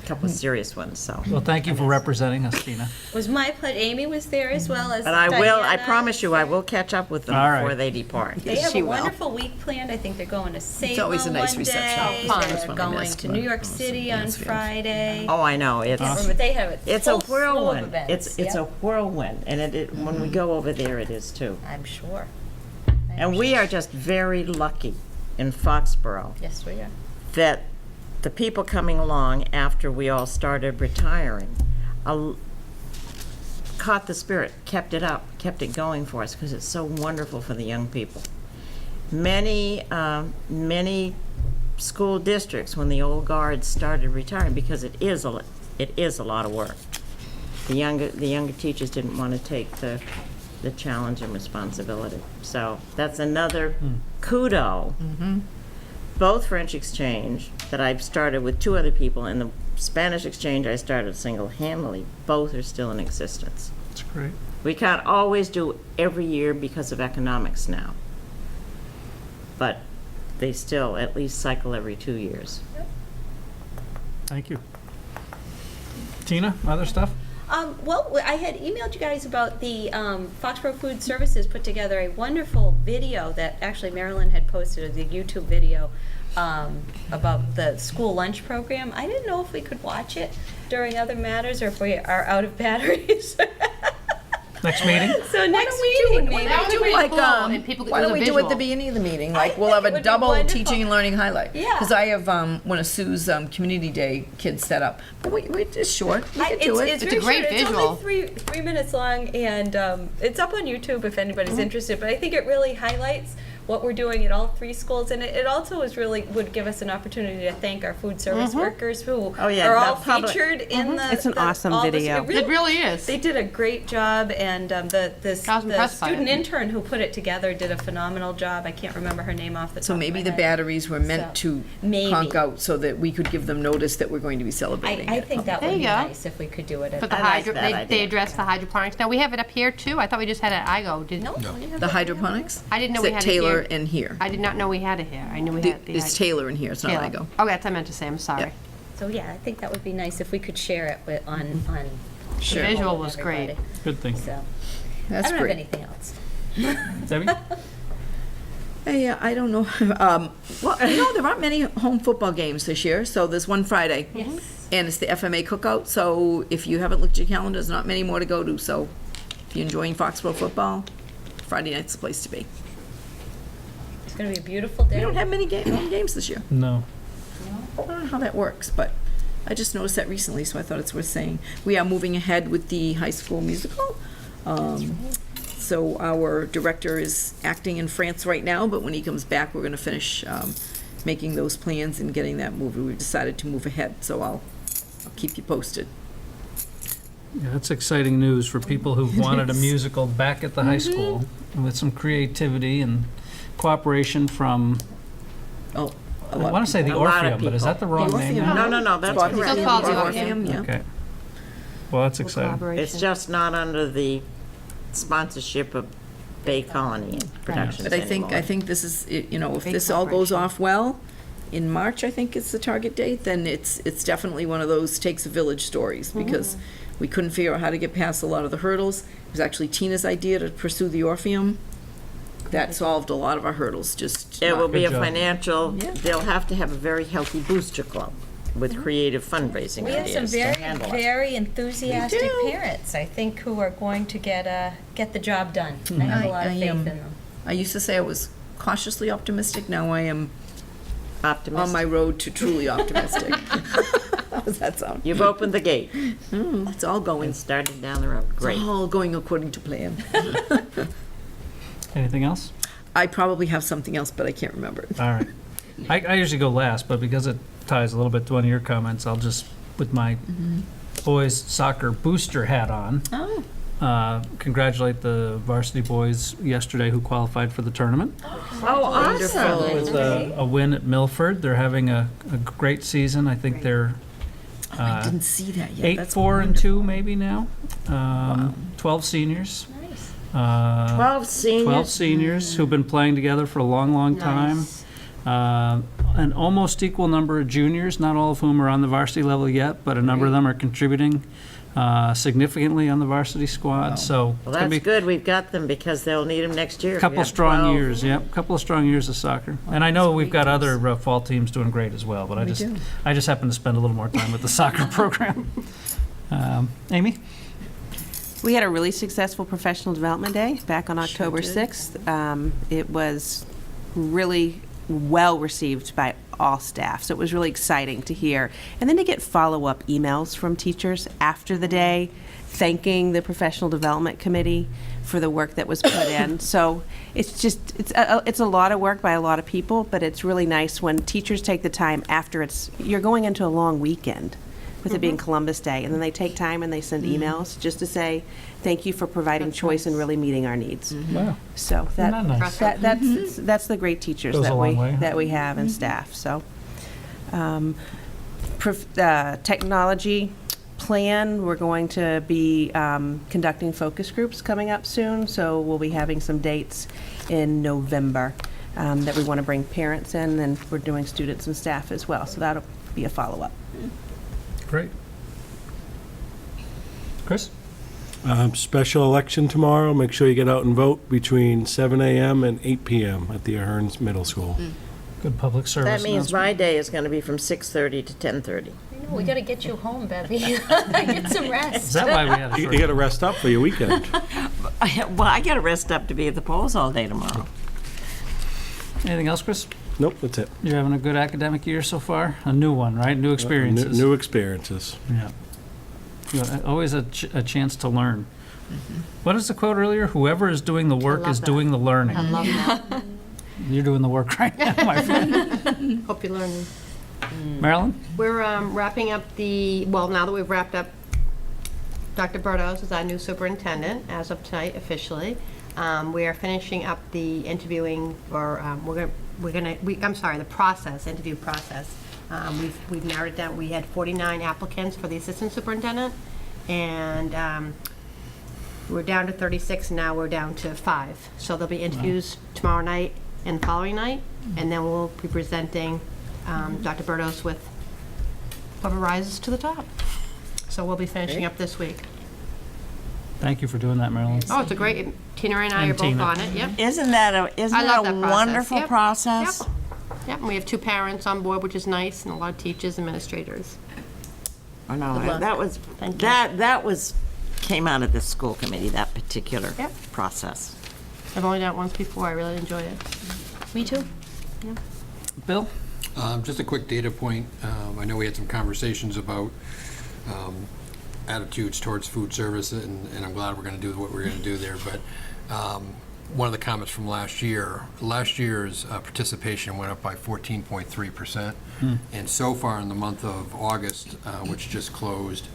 A couple of serious ones, so. Well, thank you for representing us, Tina. Was my pleasure. Amy was there as well as But I Diana. promise you, I will catch up with them All right. before they depart. They have She a will. wonderful week planned. I think they're going to Salem always a nice one reception. day. Oh, fun. That's They're what I going missed, to but New it York was City on Mansfield. Friday. Oh, I know, Can't it's, remember. They have it's a full slew of whirlwind. events. It's a Yep, whirlwind, and when we go over there, it is too. I'm sure. And we are just very lucky in Foxborough Yes, we are. that the people coming along after we all started retiring caught the spirit, kept it up, kept it going for us, because it's so wonderful for the young people. Many school districts, when the old guards started retiring, because it is a lot of work. The younger teachers didn't want to take the challenge and responsibility. So that's another kudo. Both French exchange that I've started with 2 other people, and the Spanish exchange I started single-handedly, both are still in existence. That's great. We can't always do every year because of economics now. But they still at least cycle every 2 years. Thank you. Tina, other stuff? Well, I had emailed you guys about the Foxborough Food Services put together a wonderful video that actually Marilyn had posted, the YouTube video about the school lunch program. I didn't know if we could watch it during other matters or if we are out of batteries. Next meeting? So next meeting, maybe. Why don't we do at the beginning of the meeting? Like, we'll have think it a would be double wonderful. teaching and learning highlight. Yeah. Because I have one of Sue's Community Day kids set up. But it's short. We can do it. It's It's very a great short. visual. It's only three minutes long, and it's up on YouTube if anybody's interested. But I think it really highlights what we're doing at all 3 schools, and it also would give us an opportunity to thank our food service workers who Oh, yeah, are the all public- featured in the. It's an awesome all this- video. It really is. They did a great job, and the I was impressed by student it. intern who put it together did a phenomenal job. I can't remember her name off the top So of maybe my the head. batteries were meant to Maybe. conk out so that we could give them notice that we're going to be celebrating I it. think that There would be you go. nice if we could do it. But the I like that they idea. addressed the hydroponics. Now, we have it up here, too? I thought we just had it at IGO. No, we didn't have The that. hydroponics? I didn't know Is we it had it Taylor here. and here? I did not know we had it here. I knew we had the It's Taylor in here, it's not Taylor. IGO. Oh, that's what I meant to say. I'm sorry. Yeah. So yeah, I think that would be nice if we could share it with, on Sure. The visual with was great. everybody. Good thing. So That's I don't great. have anything else. Debbie? Yeah, I don't know. Well, there aren't many home football games this year, so there's one Friday. Yes. And it's the FMA cookout, so if you haven't looked at your calendar, there's not many more to go to. So if you're enjoying Foxborough football, Friday night's the place to be. It's going to be a beautiful day. We don't have many home games this year. No. I don't know how that works, but I just noticed that recently, so I thought it's worth saying. We are moving ahead with the high school musical. So our director is acting in France right now, but when he comes back, we're going to finish making those plans and getting that movie. We've decided to move ahead, so I'll keep you posted. Yeah, that's exciting news for people who've wanted a musical back at the high school with some creativity and cooperation from, Oh, I want to say the A lot of Orpheum, but is that the people. wrong name? now? No, that's Bobby correct. Still called the the Orpheum, yeah. Okay. Well, that's exciting. It's just not under the sponsorship of Bay Colony Productions But I think this is, if this all goes off well, in March, I think is the target date, then it's definitely one of those takes a village stories, because we couldn't figure out how to get past a lot of the hurdles. It was actually Tina's idea to pursue the Orpheum. That solved a lot of our hurdles, just. It will be a Good job. financial, Yeah. they'll have to have a very healthy booster club with creative fundraising We have some ideas to very, handle it. very enthusiastic We do. parents, I think, who are going to get the job done. I have a lot of I faith in am- them. I used to say I was cautiously optimistic, now I am on Optimistic. my road to truly optimistic. How does that sound? You've opened the gate It's all going, and started down the road. Great. it's all going according to plan. Anything else? I probably have something else, but I can't remember it. All right. I usually go last, but because it ties a little bit to one of your comments, I'll just, with my boys soccer booster hat on, congratulate the varsity boys yesterday who qualified for the tournament. Oh, awesome. With a win at Milford. They're having a great season. I think they're I didn't see that yet. That's 8-4-2 maybe now. 12 seniors. Nice. 12 seniors. 12 seniors who've been playing together for a long, long time. Nice. An almost equal number of juniors, not all of whom are on the varsity level yet, but a number of them are contributing significantly on the varsity squad. So Well, it's gonna that's be good. We've got them because they'll need them next year. a We couple have strong 12. years. Yep, couple of strong years of soccer. And I know we've got other fall teams doing great as well, but I just happen to spend a little more time with the soccer program. Amy? We had a really successful professional development day back on October 6th. It was really well received by all staff, so it was really exciting to hear. And then to get follow-up emails from teachers after the day, thanking the professional development committee for the work that was put in. So it's a lot of work by a lot of people, but it's really nice when teachers take the time after you're going into a long weekend, with it being Columbus Day, and then they take time and they send emails just to say, thank you for providing choice and really meeting our needs. Wow. So Isn't that nice? that's the great teachers Goes a long way, huh? that we have and staff. So technology plan, we're going to be conducting focus groups coming up soon, so we'll be having some dates in November that we want to bring parents in, and we're doing students and staff as well, so that'll be a follow-up. Great. Chris? Special election tomorrow. Make sure you get out and vote between 7 a.m. and 8 p.m. at the Ahern's Middle School. Good public service That means my announcement. day is going to be from 6:30 to 10:30. I know, we gotta get you home, Bevy. Get some rest. Is that why we had a You short? got to rest up for your weekend. Well, I got to rest up to be at the polls all day tomorrow. Anything else, Chris? Nope, that's it. You're having a good academic year so far? A new one, right? New experiences. New experiences. Yeah. Always a chance to learn. What is the quote earlier? Whoever is doing the work love is that. doing the learning. I love that. You're doing the work right now, my friend. Hope you're learning. Marilyn? We're wrapping up now that we've wrapped up, Dr. Burdos is our new superintendent as of tonight officially. We are finishing up the interviewing, or the interview process. We've narrowed it down. We had 49 applicants for the assistant superintendent, and we're down to 36, now we're down to 5. So there'll be interviews tomorrow night and the following night, and then we'll be presenting Dr. Burdos with whoever rises to the top. So we'll be finishing up this week. Thank you for doing that, Marilyn. Oh, it's a great, Tina and I And are both Tina. on it, yep. Isn't that I love that a process. wonderful Yep. process? Yep, and we have 2 parents on board, which is nice, and a lot of teachers, administrators. Oh, no, Good luck. that was came out of the school committee, that particular Yep. process. I've only done it once before, I really enjoyed it. Me too. Bill? Just a quick data point. I know we had some conversations about attitudes towards food service, and I'm glad we're going to do what we're going to do there. But one of the comments from last year's participation went up by 14.3%. And so far in the month of August, which just closed,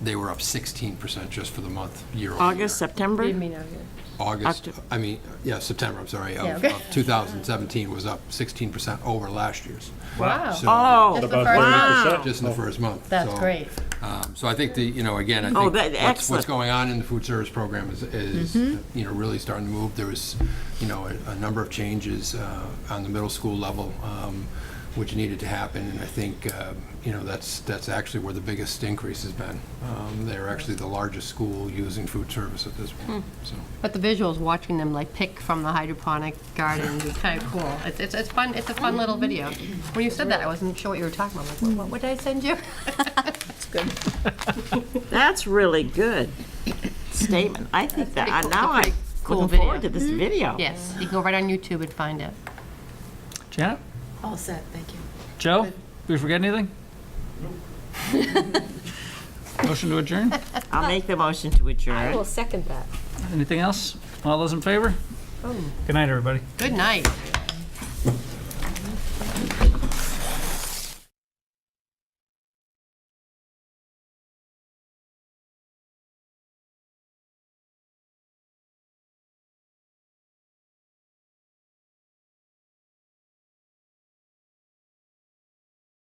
they were up 16% just for the month year-over-year. August, September? September, I'm sorry, Yeah, okay. of 2017 was up 16% over last year's. Wow. So- Oh, Just the About first month. 30%. Just in the first month. That's So, great. So I think again, I Oh, think that- what's excellent. going on in the food service program is really starting to move. There was, a number of changes on the middle school level, which needed to happen, and I think, that's actually where the biggest increase has been. They're actually the largest school using food service at this point, so. But the visuals, watching them like pick from the hydroponic garden is kind of cool. It's fun. It's a fun little video. When you said that, I wasn't sure what you were talking about. I'm like, what did I send you? That's really good statement. I think That's that, pretty cool. now I'm Pretty cool looking forward to video. this video. Yes, you can go right on YouTube and find it. Janet? All set, thank you. Joe? Did we forget anything? Motion to adjourn? I'll make the motion to I will adjourn. second that. Anything else? All those in favor? Good night, everybody. Good night.